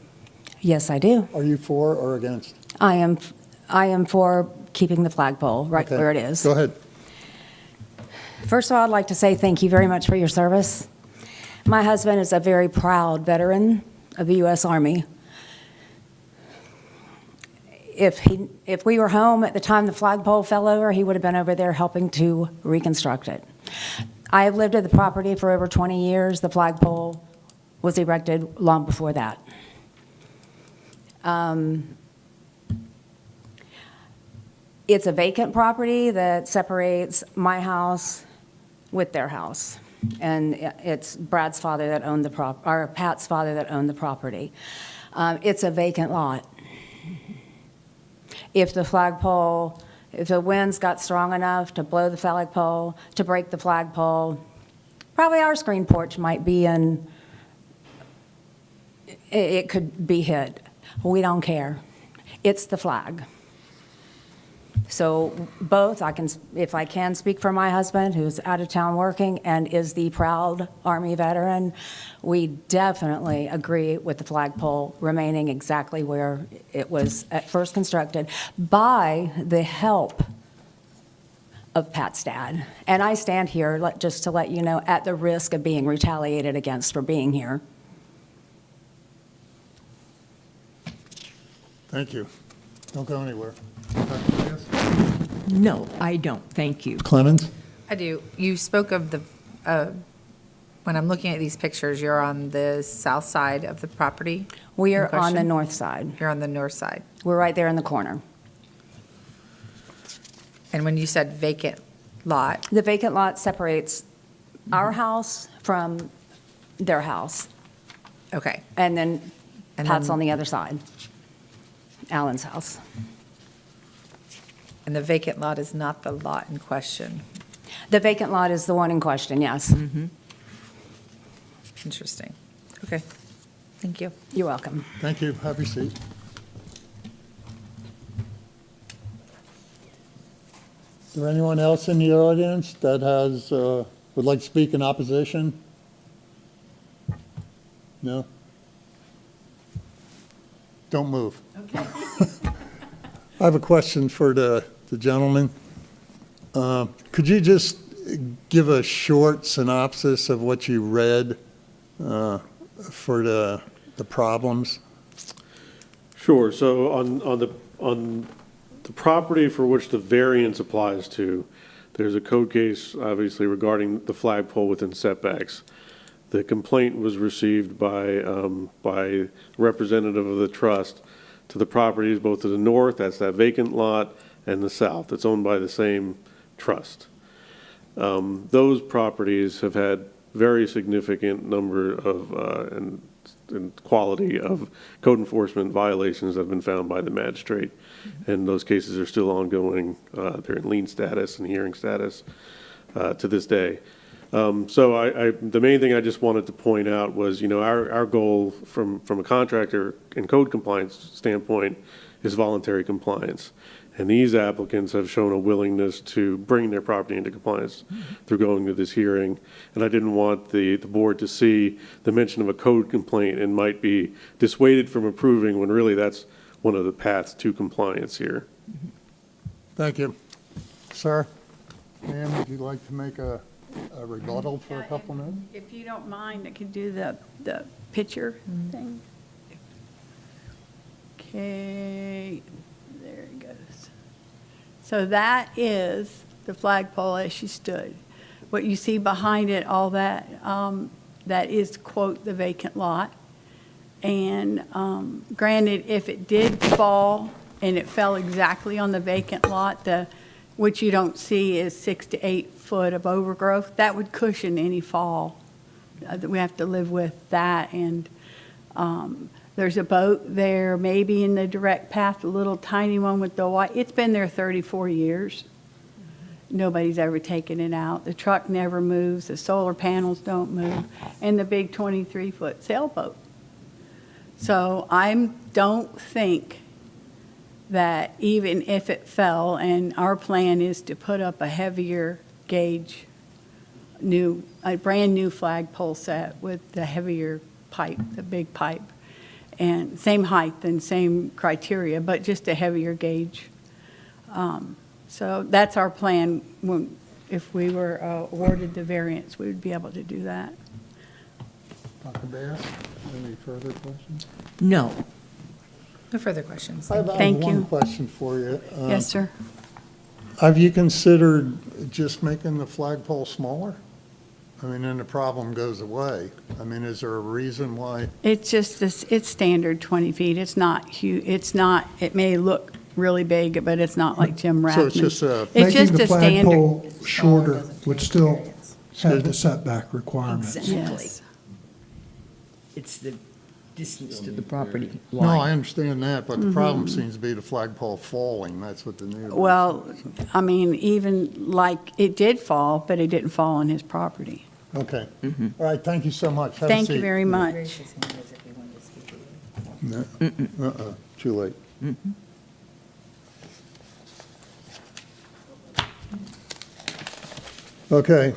Yes, I do. Are you for or against? I am for keeping the flagpole right Okay, where it is. Go ahead. First of all, I'd like to say thank you very much for your service. My husband is a very proud veteran of the U.S. Army. If we were home at the time the flagpole fell over, he would have been over there helping to reconstruct it. I have lived at the property for over 20 years. The flagpole was erected long before that. It's a vacant property that separates my house with their house. And it's Brad's father that owned or Pat's father that owned the property. It's a vacant lot. If the winds got strong enough to blow the flagpole, to break the flagpole, probably our screen porch might be it could be hit. We don't care. It's the flag. So both, if I can speak for my husband, who's out of town working and is the proud Army veteran, we definitely agree with the flagpole remaining exactly where it was at first constructed by the help of Pat's dad. And I stand here, just to let you know, at the risk of being retaliated against for being here. Thank you. Don't go anywhere. No, I don't. Thank you. Clemens? I do. You spoke of the, when I'm looking at these pictures, you're on the south side of the property? We in are on the question? north side. You're on the north side. We're right there in the corner. And when you said vacant lot, The vacant lot separates our house from their house, Okay. and then And Pat's then- on the other side, Alan's house. And the vacant lot is not the lot in question. The vacant lot is the one in question, yes. Interesting. Okay. Thank you. You're welcome. Thank you. Have your seat. Is there anyone else in the audience that has, would like to speak in opposition? No? Don't move. Okay. I have a question for the gentleman. Could you just give a short synopsis of what you read for the problems? Sure. So on the property for which the variance applies to, there's a code case, obviously, regarding the flagpole within setbacks. The complaint was received by representative of the trust to the properties both to the north, that's that vacant lot, and the south, that's owned by the same trust. Those properties have had very significant number of and quality of code enforcement violations that have been found by the magistrate. And those cases are still ongoing. They're in lien status and hearing status to this day. So the main thing I just wanted to point out was, our goal from a contractor and code compliance standpoint is voluntary compliance. And these applicants have shown a willingness to bring their property into compliance through going to this hearing. And I didn't want the board to see the mention of a code complaint and might be dissuaded from approving when really that's one of the paths to compliance here. Thank you. Sir, ma'am, would you like to make a rebuttal for a couple minutes? If you don't mind, I could do the picture thing. Okay, there it goes. So that is the flagpole as she stood. What you see behind it, all that, that is, quote, the vacant lot. And granted, if it did fall and it fell exactly on the vacant lot, which you don't see is 6 to 8 foot of overgrowth, that would cushion any fall. We have to live with that. And there's a boat there, maybe in the direct path, a little tiny one with the white. It's been there 34 years. Nobody's ever taken it out. The truck never moves. The solar panels don't move. And the big 23-foot sailboat. So I don't think that even if it fell, and our plan is to put up a heavier gauge, a brand new flagpole set with the heavier pipe, the big pipe, and same height and same criteria, but just a heavier gauge. So that's our plan. If we were awarded the variance, we would be able to do that. Dr. Bass, any further questions? No. No further questions. I have Thank one you. question for you. Yes, sir. Have you considered just making the flagpole smaller? I mean, then the problem goes away. I mean, is there a reason why? It's just this, it's standard 20 feet. It's not huge. It's not, it may look really big, but it's not like Jim Rathman. So it's just a, It's just Making a the standard. flagpole shorter would still have the setback requirements. Exactly. Yes. It's the distance to the property no, I line. understand that, but the problem seems to be the flagpole falling. That's what the neighbor. Well, I mean, even like, it did fall, but it didn't fall on his property. Okay. All right, thank you so much. Have a Thank you seat. very much. No. Too late. Okay,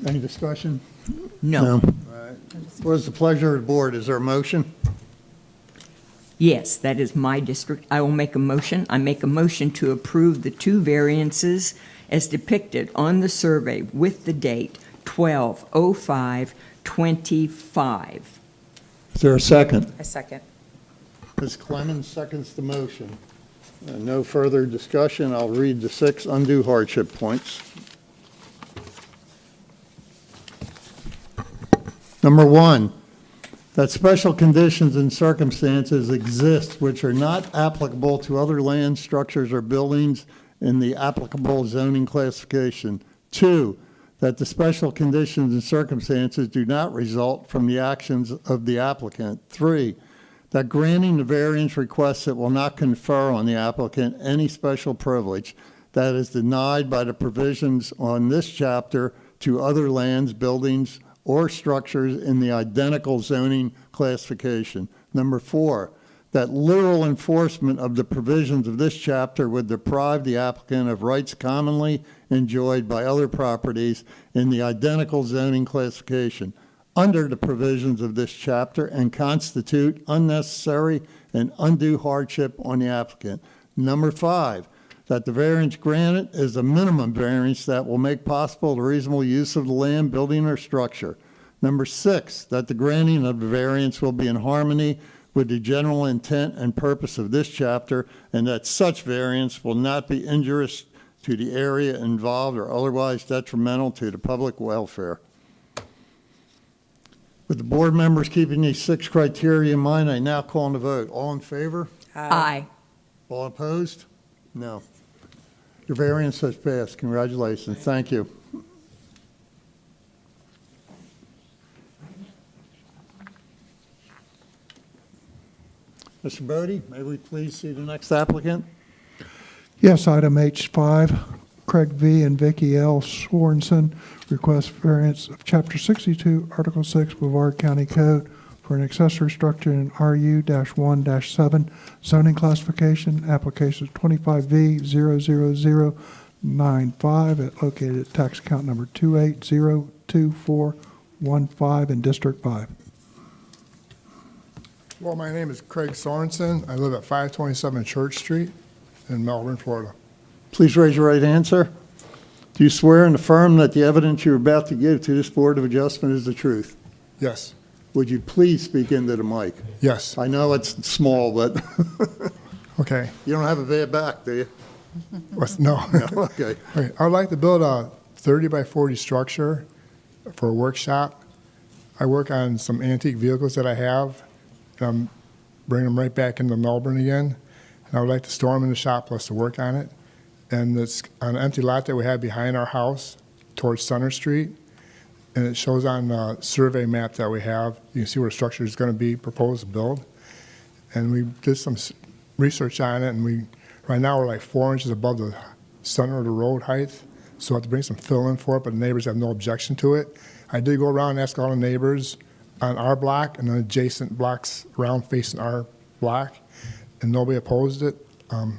any discussion? No. All right. What is the pleasure of the board? Is there a motion? Yes, that is my district. I will make a motion. I make a motion to approve the two variances as depicted on the survey with the date 12/05/25. Is there a second? A second. Ms. Clemens seconds the motion. No further discussion. I'll read the 6 undue hardship points. Number 1, that special conditions and circumstances exist which are not applicable to other land, structures, or buildings in the applicable zoning classification. 2, that the special conditions and circumstances do not result from the actions of the applicant. 3, that granting the variance requests it will not confer on the applicant any special privilege that is denied by the provisions on this chapter to other lands, buildings, or structures in the identical zoning classification. Number 4, that literal enforcement of the provisions of this chapter would deprive the applicant of rights commonly enjoyed by other properties in the identical zoning classification under the provisions of this chapter and constitute unnecessary and undue hardship on the applicant. Number 5, that the variance granted is a minimum variance that will make possible the reasonable use of the land, building, or structure. Number 6, that the granting of the variance will be in harmony with the general intent and purpose of this chapter, and that such variance will not be injurious to the area involved or otherwise detrimental to the public welfare. With the board members keeping these 6 criteria in mind, I now call on the vote. All in favor? Aye. All opposed? No. Your variance has passed. Congratulations. Thank you. Mr. Bodie, may we please see the next applicant? Yes, item H5, Craig V. and Vicki L. Sorensen request variance of Chapter 62, Article 6, Brevard County Code for an accessory structure in RU-1-7 zoning classification, application 25V00095, located at tax account number 28022415 in District 5. Well, my name is Craig Sorensen. I live at 527 Church Street in Melbourne, Florida. Please raise your right hand, sir. Do you swear and affirm that the evidence you're about to give to this Board of Adjustment is the truth? Yes. Would you please speak into the mic? Yes. I know it's small, but Okay. you don't have a bad back, do you? No. No, okay. Okay. I would like to build a 30 by 40 structure for a workshop. I work on some antique vehicles that I have, and I'm bringing them right back into Melbourne again. And I would like to store them in the shop plus to work on it. And it's on an empty lot that we have behind our house towards Center Street. And it shows on the survey map that we have, you can see where the structure is going to be proposed to build. And we did some research on it, and right now we're like 4 inches above the center of the road height. So I have to bring some fill in for it, but the neighbors have no objection to it. I did go around and ask all the neighbors on our block and the adjacent blocks around facing our block, and nobody opposed it. I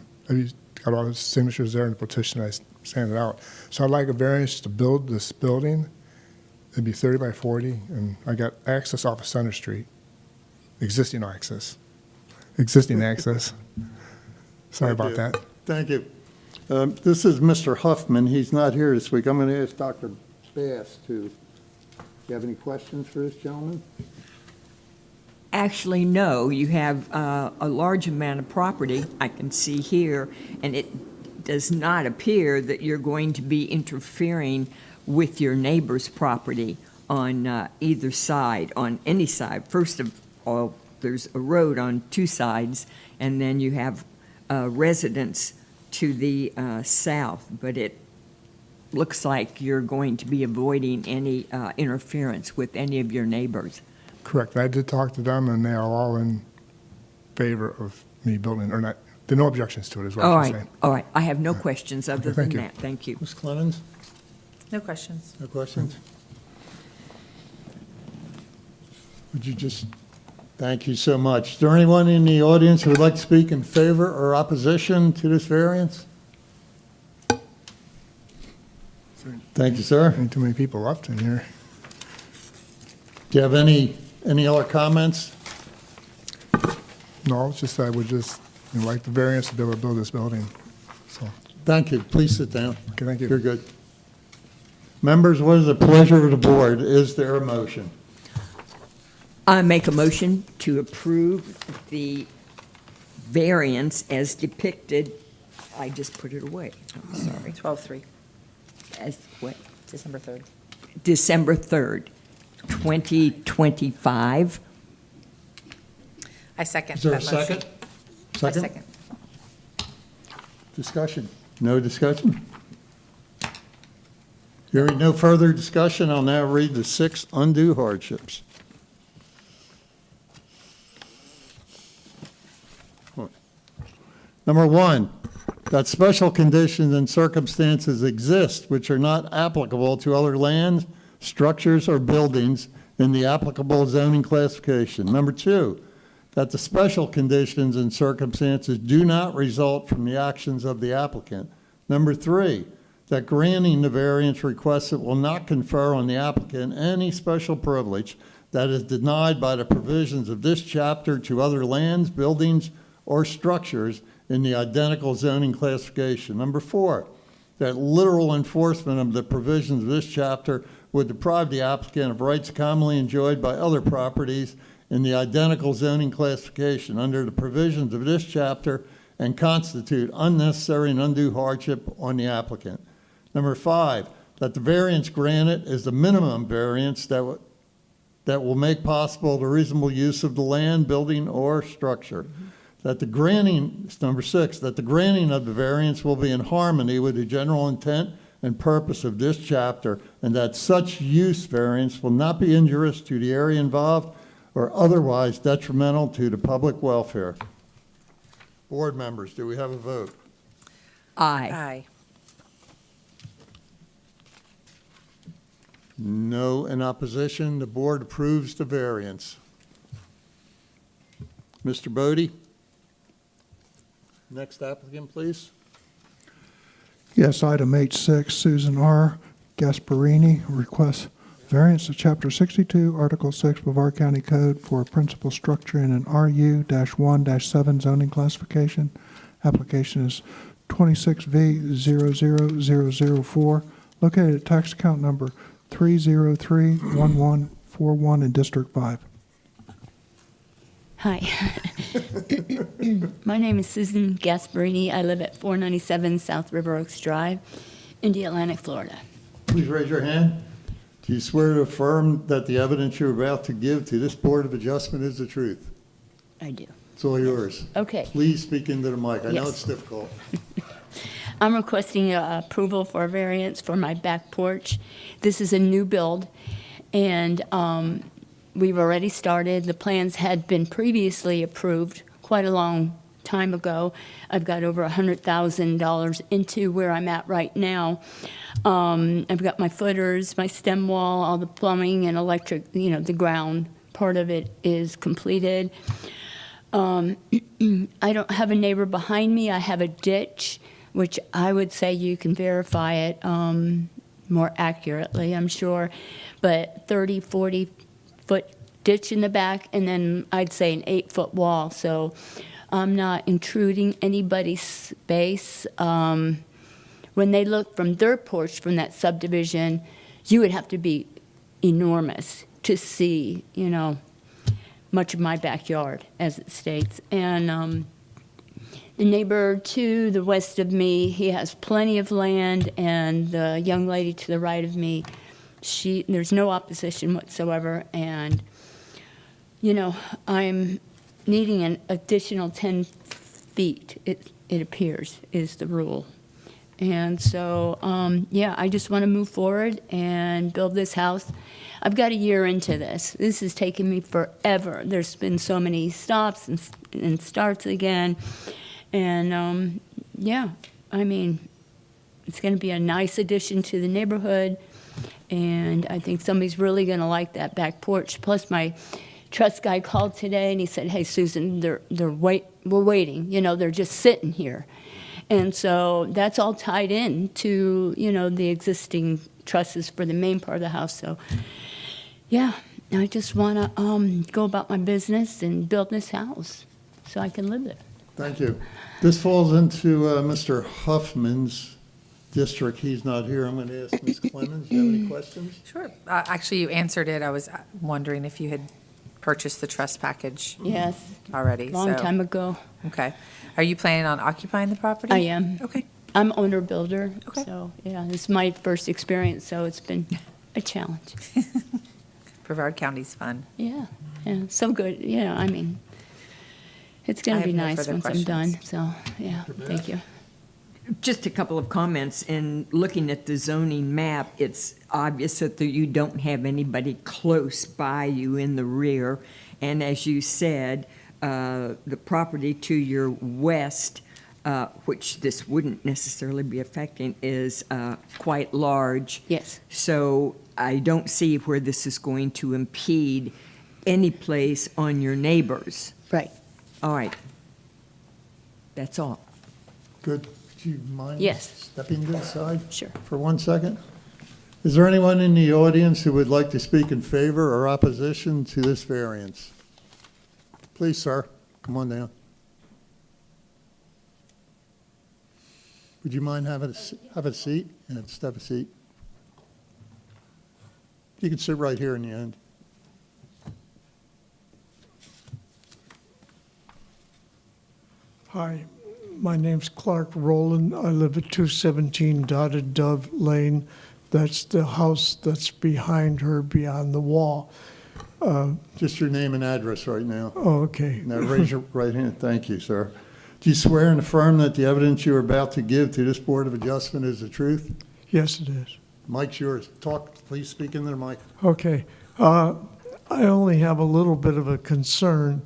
got all the signatures there in the petition. I sent it out. So I'd like a variance to build this building. It'd be 30 by 40, and I got access off of Center Street. Existing access. Sorry about that. Thank you. This is Mr. Huffman. He's not here this week. I'm going to ask Dr. Bass to, do you have any questions for this gentleman? Actually, no. You have a large amount of property, I can see here, and it does not appear that you're going to be interfering with your neighbor's property on either side, on any side. First of all, there's a road on 2 sides, and then you have residents to the south, but it looks like you're going to be avoiding any interference with any of your neighbors. Correct. I did talk to them, and they are all in favor of me building, or not. There are no objections to it, is what I'm saying. All right. I have no questions other than thank you. that. Thank you. Ms. Clemens? No questions. No questions? Would you just, thank you so much. Is there anyone in the audience who would like to speak in favor or opposition to this variance? Thank you, sir. Ain't too many people left in here. Do you have any other comments? No, it's just I would just like the variance to be able to build this building. So, Thank you. Please sit down. okay, thank you. You're good. Members, what is the pleasure of the board? Is there a motion? I make a motion to approve the variance as depicted. I just put it away. I'm sorry. 12/3, As what? December 3rd. December 3rd, 2025. I second Is there a that motion. second? I second. Discussion? No discussion? Hearing no further discussion, I'll now read the 6 undue hardships. Number 1, that special conditions and circumstances exist which are not applicable to other lands, structures, or buildings in the applicable zoning classification. Number 2, that the special conditions and circumstances do not result from the actions of the applicant. Number 3, that granting the variance requested will not confer on the applicant any special privilege that is denied by the provisions of this chapter to other lands, buildings, or structures in the identical zoning classification. Number 4, that literal enforcement of the provisions of this chapter would deprive the applicant of rights commonly enjoyed by other properties in the identical zoning classification under the provisions of this chapter and constitute unnecessary and undue hardship on the applicant. Number 5, that the variance granted is the minimum variance that will make possible the reasonable use of the land, building, or structure. That the granting, number 6, that the granting of the variance will be in harmony with the general intent and purpose of this chapter, and that such use variance will not be injurious to the area involved or otherwise detrimental to the public welfare. Board members, do we have a vote? Aye. Aye. No in opposition. The board approves the variance. Mr. Bodie? Next applicant, please. Yes, item H6, Susan R. Gasperini requests variance to Chapter 62, Article 6, Brevard County Code for a principal structure in an RU-1-7 zoning classification. Application is 26V00004, located at tax account number 3031141 in District 5. Hi. My name is Susan Gasperini. I live at 497 South River Oaks Drive, Indy Atlantic, Florida. Please raise your hand. Do you swear to affirm that the evidence you're about to give to this Board of Adjustment is the truth? I do. It's all yours. Okay. Please speak into the mic. I know Yes. it's difficult. I'm requesting approval for a variance for my back porch. This is a new build, and we've already started. The plans had been previously approved quite a long time ago. I've got over $100,000 into where I'm at right now. I've got my footers, my stem wall, all the plumbing and electric, the ground part of it is completed. I don't have a neighbor behind me. I have a ditch, which I would say you can verify it more accurately, I'm sure, but 30, 40-foot ditch in the back, and then I'd say an 8-foot wall. So I'm not intruding anybody's space. When they look from their porch from that subdivision, you would have to be enormous to see, much of my backyard, as it states. And the neighbor to the west of me, he has plenty of land, and the young lady to the right of me, there's no opposition whatsoever, and, I'm needing an additional 10 feet, it appears, is the rule. And so, I just want to move forward and build this house. I've got a year into this. This has taken me forever. There's been so many stops and starts again. And, it's going to be a nice addition to the neighborhood. And I think somebody's really going to like that back porch. Plus, my trust guy called today, and he said, "Hey, Susan, we're waiting. They're just sitting here." And so that's all tied in to, the existing trusses for the main part of the house. So, I just want to go about my business and build this house so I can live there. Thank you. This falls into Mr. Huffman's district. He's not here. I'm going to ask Ms. Clemens. Do you have any questions? Sure. Actually, you answered it. I was wondering if you had purchased the trust package. Yes. Already. Long time ago. Okay. Are you planning on occupying the property? I am. Okay. I'm owner-builder. Okay. So, this is my first experience, so it's been a challenge. Brevard County's fun. Yeah, so good. It's going I to be have no nice further once I'm questions. done. So, thank you. Just a couple of comments. In looking at the zoning map, it's obvious that you don't have anybody close by you in the rear. And as you said, the property to your west, which this wouldn't necessarily be affecting, is quite large. Yes. So I don't see where this is going to impede any place on your neighbors. Right. All right. That's all. Good. Do you mind Yes. stepping to the side? Sure. For 1 second? Is there anyone in the audience who would like to speak in favor or opposition to this variance? Please, sir, come on down. Would you mind having have a seat and step a seat? You can sit right here in the end. Hi, my name's Clark Rowland. I live at 217 Dotted Dove Lane. That's the house that's behind her, beyond the wall. Just your name and address right now. Oh, okay. Now raise your right hand. Thank you, sir. Do you swear and affirm that the evidence you are about to give to this Board of Adjustment is the truth? Yes, it is. Mike's yours. Talk, please speak into the mic. Okay. I only have a little bit of a concern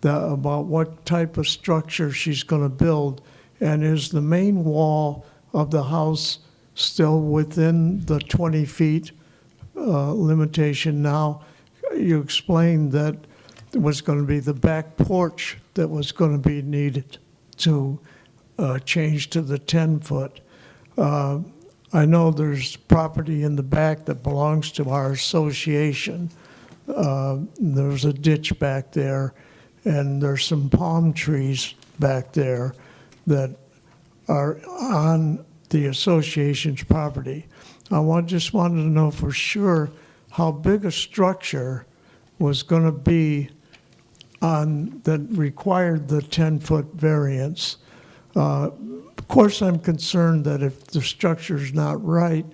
about what type of structure she's going to build. And is the main wall of the house still within the 20 feet limitation now? You explained that it was going to be the back porch that was going to be needed to change to the 10-foot. I know there's property in the back that belongs to our association. There's a ditch back there, and there's some palm trees back there that are on the association's property. Just wanted to know for sure how big a structure was going to be on that required the 10-foot variance. Of course, I'm concerned that if the structure's not right,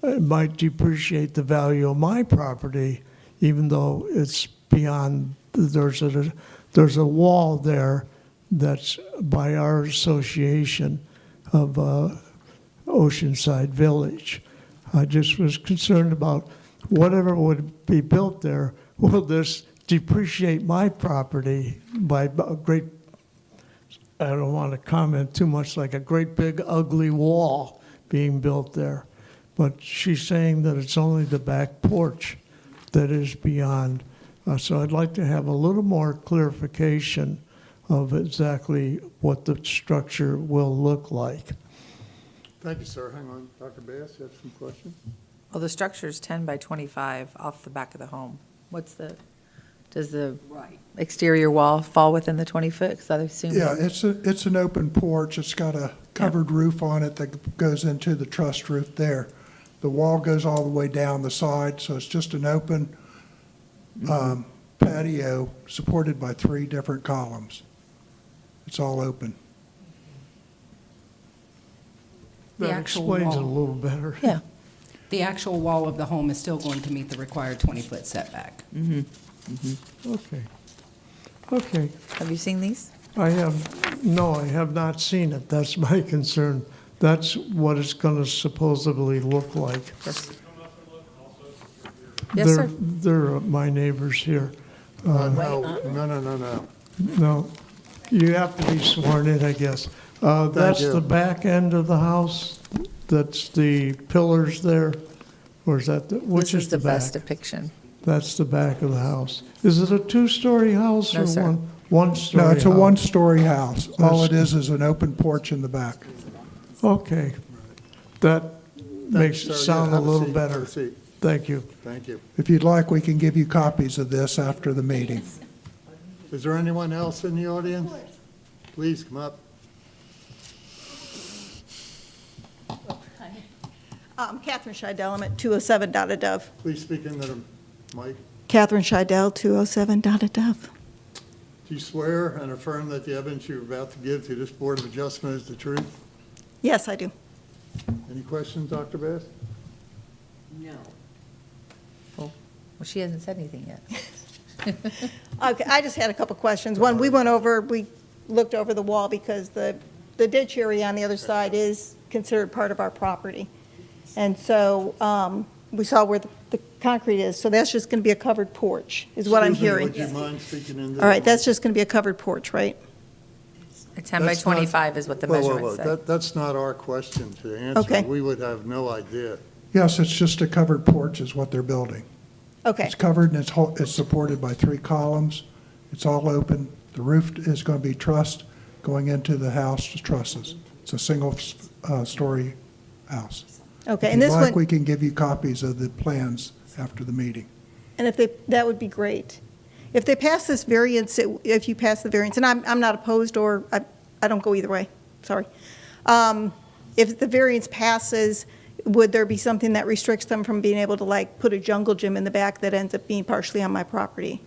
it might depreciate the value of my property, even though it's beyond, there's a wall there that's by our association of Oceanside Village. I just was concerned about whatever would be built there, will this depreciate my property by a great, I don't want to comment too much, like a great big ugly wall being built there. But she's saying that it's only the back porch that is beyond. So I'd like to have a little more clarification of exactly what the structure will look like. Thank you, sir. Hang on. Dr. Bass, you have some questions? Well, the structure's 10 by 25 off the back of the home. Does the exterior wall fall within the 20-foot? Because I assume. Yeah, it's an open porch. It's got a covered roof on it that goes into the truss roof there. The wall goes all the way down the side, so it's just an open patio supported by 3 different columns. It's all open. That explains it a little better. Yeah. The actual wall of the home is still going to meet the required 20-foot setback. Okay. Okay. Have you seen these? I have not seen it. That's my concern. That's what it's going to supposedly look like. Yes, sir. They're my neighbors here. No. No, you have to be sworn in, I guess. That's you. the back end of the house? That's the pillars there? Or is that, which This is the the best back? depiction. That's the back of the house. Is it a 2-story house No, or sir. one-story No, it's a house? 1-story house. All it is an open porch in the back. Okay. That makes sir. it sound Yeah, a have a little seat. better. Have a seat. Thank you. Thank you. If you'd like, we can give you copies of this after the meeting. Is there anyone else in the audience? Please come up. Catherine Scheidel, I'm at 207 Dotted Dove. Please speak into the mic. Catherine Scheidel, 207 Dotted Dove. Do you swear and affirm that the evidence you're about to give to this Board of Adjustment is the truth? Yes, I do. Any questions, Dr. Bass? No. Well, she hasn't said anything yet. Okay, I just had a couple questions. One, we looked over the wall because the the ditch area on the other side is considered part of our property. And so we saw where the concrete is, so that's just going to be a covered porch, is what I'm Excuse me, hearing. Would you mind speaking into? All right, that's just going to be a covered porch, right? A 10 by That's not- 25 is what the Whoa, whoa, measurement whoa. said. That's not our question to answer. Okay. We would have no idea. Yes, it's just a covered porch is what they're building. Okay, It's covered and it's supported by 3 columns. It's all open. The roof is going to be trussed going into the house, trusses. It's a single-story house. okay, If and you'd this like, one, we can give you copies of the plans after the meeting. and if they, that would be great. If they pass this variance, if you pass the variance, and I'm not opposed, or I don't go either way, sorry. If the variance passes, would there be something that restricts them from being able to like put a jungle gym in the back that ends up being partially on my property?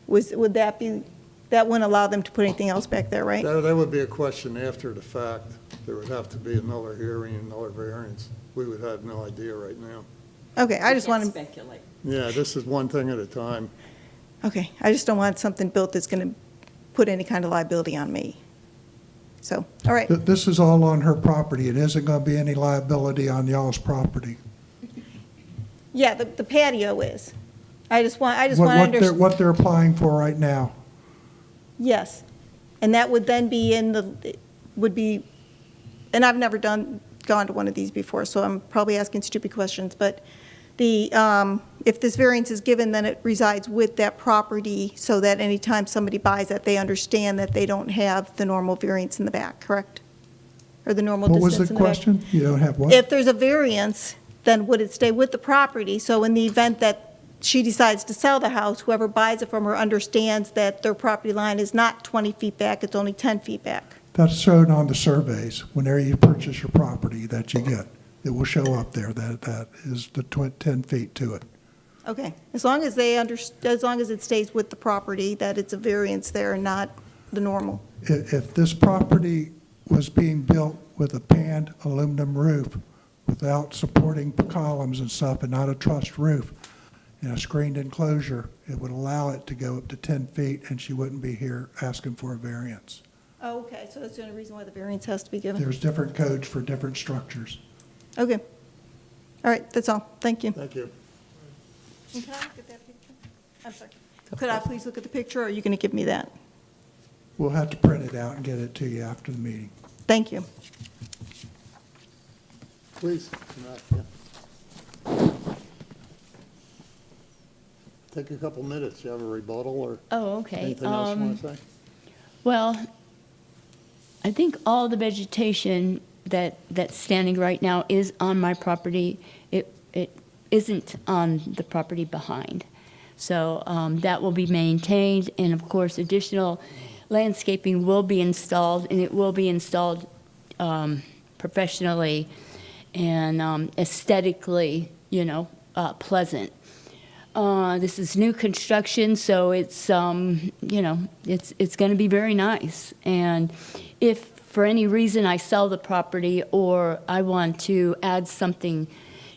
Would that be, that wouldn't allow them to put anything else back there, right? That would be a question after the fact. There would have to be another hearing, another variance. We would have no idea right now. Okay, I just want to, Speculate. Yeah, this is one thing at a time. okay, I just don't want something built that's going to put any kind of liability on me. So, all right, This is all on her property. It isn't going to be any liability on y'all's property. yeah, the patio is. I just want to What understand. what they're applying for right now. Yes, and that would then be in the, would be, and I've never gone to one of these before, so I'm probably asking stupid questions, but if this variance is given, then it resides with that property, so that anytime somebody buys it, they understand that they don't have the normal variance in the back, correct? Or the normal What was distance the in the back? question? You don't have what? If there's a variance, then would it stay with the property? So in the event that she decides to sell the house, whoever buys it from her understands that their property line is not 20 feet back, it's only 10 feet back. That's shown on the surveys. Whenever you purchase your property that you get, it will show up there that that is the 10 feet to it. Okay, as long as they as long as it stays with the property, that it's a variance there and not the normal. If this property was being built with a panned aluminum roof without supporting columns and stuff and not a trussed roof and a screened enclosure, it would allow it to go up to 10 feet and she wouldn't be here asking for a variance. Oh, okay, so that's the only reason why the variance has to be given? There's different codes for different structures. Okay. All right, that's all. Thank you. Thank you. And can I look at that picture? I'm sorry. Could I please look at the picture, or are you going to give me that? We'll have to print it out and get it to you after the meeting. Thank you. Please. Yeah. Take a couple minutes. You have a rebuttal or Oh, okay. anything else you want to say? Well, I think all the vegetation that's standing right now is on my property. It isn't on the property behind. So that will be maintained, and of course, additional landscaping will be installed, and it will be installed professionally and aesthetically, pleasant. This is new construction, so it's, it's going to be very nice. And if for any reason I sell the property or I want to add something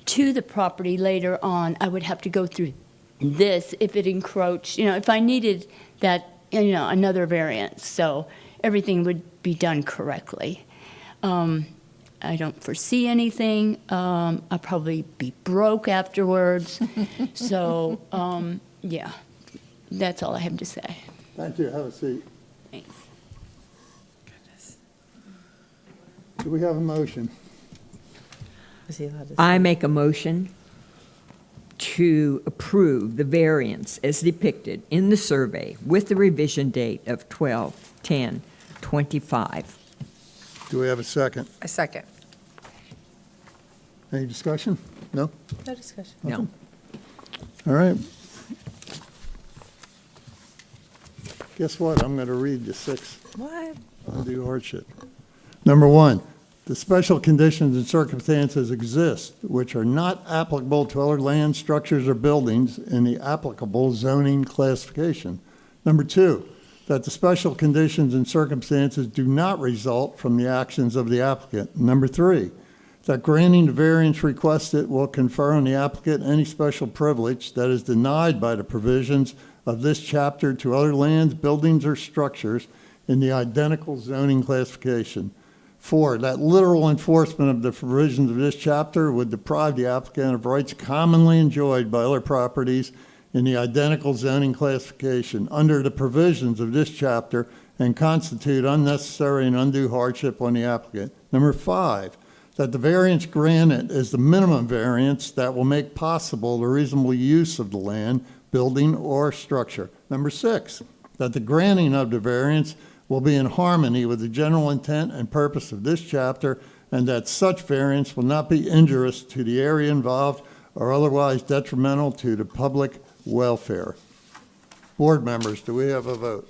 to the property later on, I would have to go through this if it encroached, if I needed that, another variance. So everything would be done correctly. I don't foresee anything. I'll probably be broke afterwards. So, yeah, that's all I have to say. Thank you. Have a seat. Thanks. Do we have a motion? Is he allowed to I say? make a motion to approve the variance as depicted in the survey with the revision date of 12/10/25. Do we have a second? A second. Any discussion? No? No discussion. No. All right. Guess what? I'm going to read the 6 What? undue hardship. Number 1, the special conditions and circumstances exist which are not applicable to other land, structures, or buildings in the applicable zoning classification. Number 2, that the special conditions and circumstances do not result from the actions of the applicant. Number 3, that granting the variance requested will confer on the applicant any special privilege that is denied by the provisions of this chapter to other lands, buildings, or structures in the identical zoning classification. 4, that literal enforcement of the provisions of this chapter would deprive the applicant of rights commonly enjoyed by other properties in the identical zoning classification under the provisions of this chapter and constitute unnecessary and undue hardship on the applicant. Number 5, that the variance granted is the minimum variance that will make possible the reasonable use of the land, building, or structure. Number 6, that the granting of the variance will be in harmony with the general intent and purpose of this chapter, and that such variance will not be injurious to the area involved or otherwise detrimental to the public welfare. Board members, do we have a vote?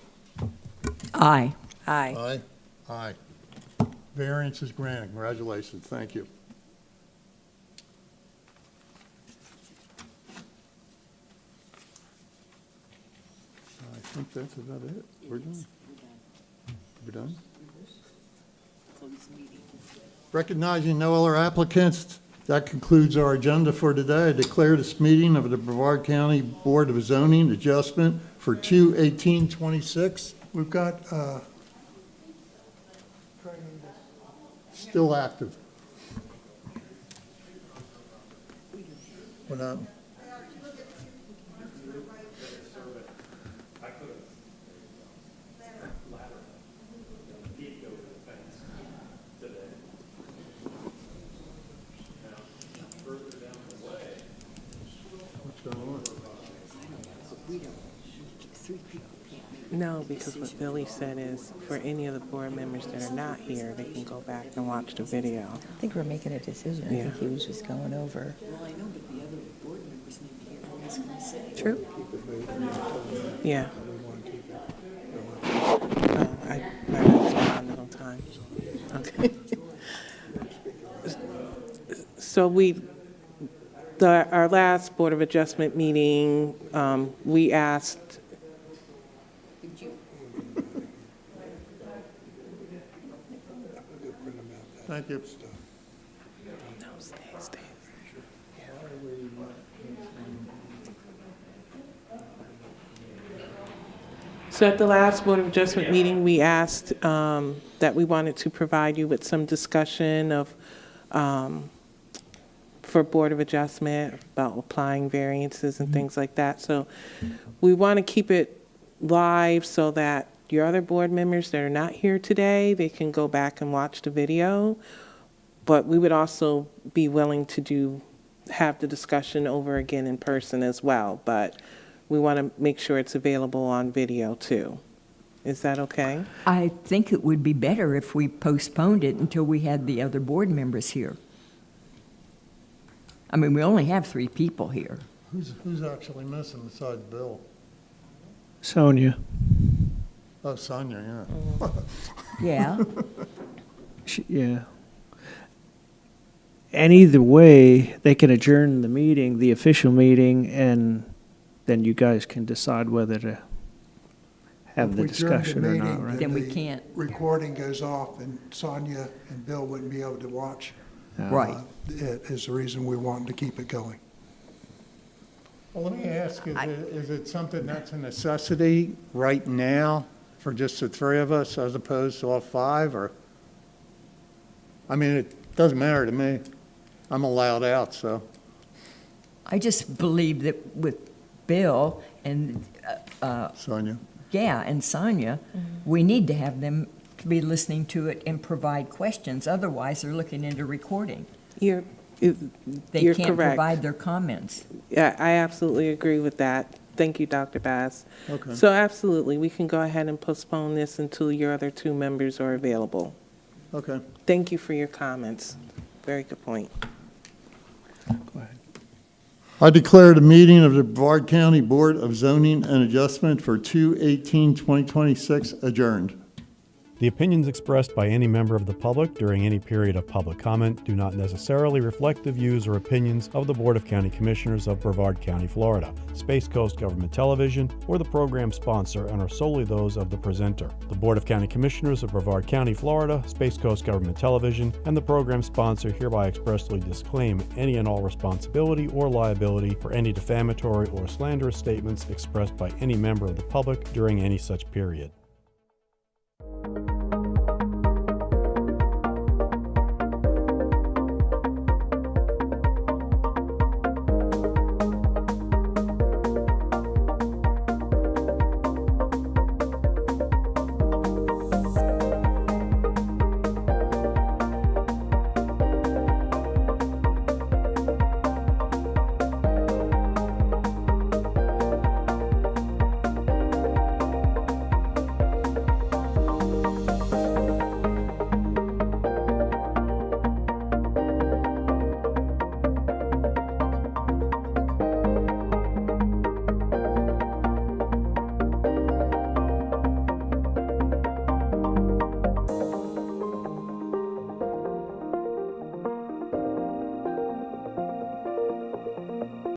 Aye. Aye. Aye. Aye. Variance is granted. Congratulations. Thank you. I think that's about it. We're done. We're done? Recognizing no other applicants, that concludes our agenda for today. I declare this meeting of the Brevard County Board of Zoning Adjustment for 2/18/26 We've got, still active. What happened? No, because what Billy said is for any of the board members that are not here, they can go back and watch the video. I think we're making a decision. I think he was just going over. Well, I know, but the other board members may be here. What was going to say? True. Yeah. Oh, my mic's been on the whole time. Okay. So our last Board of Adjustment meeting, we asked. Thank you. No, stay. So at the last Board of Adjustment meeting, we asked that we wanted to provide you with some discussion of, for Board of Adjustment about applying variances and things like that. So we want to keep it live so that your other board members that are not here today, they can go back and watch the video. But we would also be willing to have the discussion over again in person as well. But we want to make sure it's available on video too. Is that okay? I think it would be better if we postponed it until we had the other board members here. I mean, we only have 3 people here. Who's actually missing besides Bill? Sonia. Oh, Sonia, Yeah. Yeah. And either way, they can adjourn the meeting, the official meeting, and then you guys can decide whether to have the discussion or not, right? Then we can't. Recording goes off and Sonia and Bill wouldn't be able to watch. Right. It is the reason we want to keep it going. Well, let me ask, is it something that's a necessity right now for just the 3 of us as opposed to all 5, or? I mean, it doesn't matter to me. I'm allowed out, so. I just believe that with Bill and, Sonia? yeah, and Sonia, we need to have them to be listening to it and provide questions. Otherwise, they're looking into recording. You're They can't correct. provide their comments. Yeah, I absolutely agree with that. Thank you, Dr. Bass. Okay. So absolutely, we can go ahead and postpone this until your other 2 members are available. Okay. Thank you for your comments. Very good point. I declare the meeting of the Brevard County Board of Zoning and Adjustment for 2/18/2026 adjourned. The opinions expressed by any member of the public during any period of public comment do not necessarily reflect the views or opinions of the Board of County Commissioners of Brevard County, Florida, Space Coast Government Television, or the program sponsor, and are solely those of the presenter. The Board of County Commissioners of Brevard County, Florida, Space Coast Government Television, and the program sponsor hereby expressly disclaim any and all responsibility or liability for any defamatory or slanderous statements expressed by any member of the public during any such period.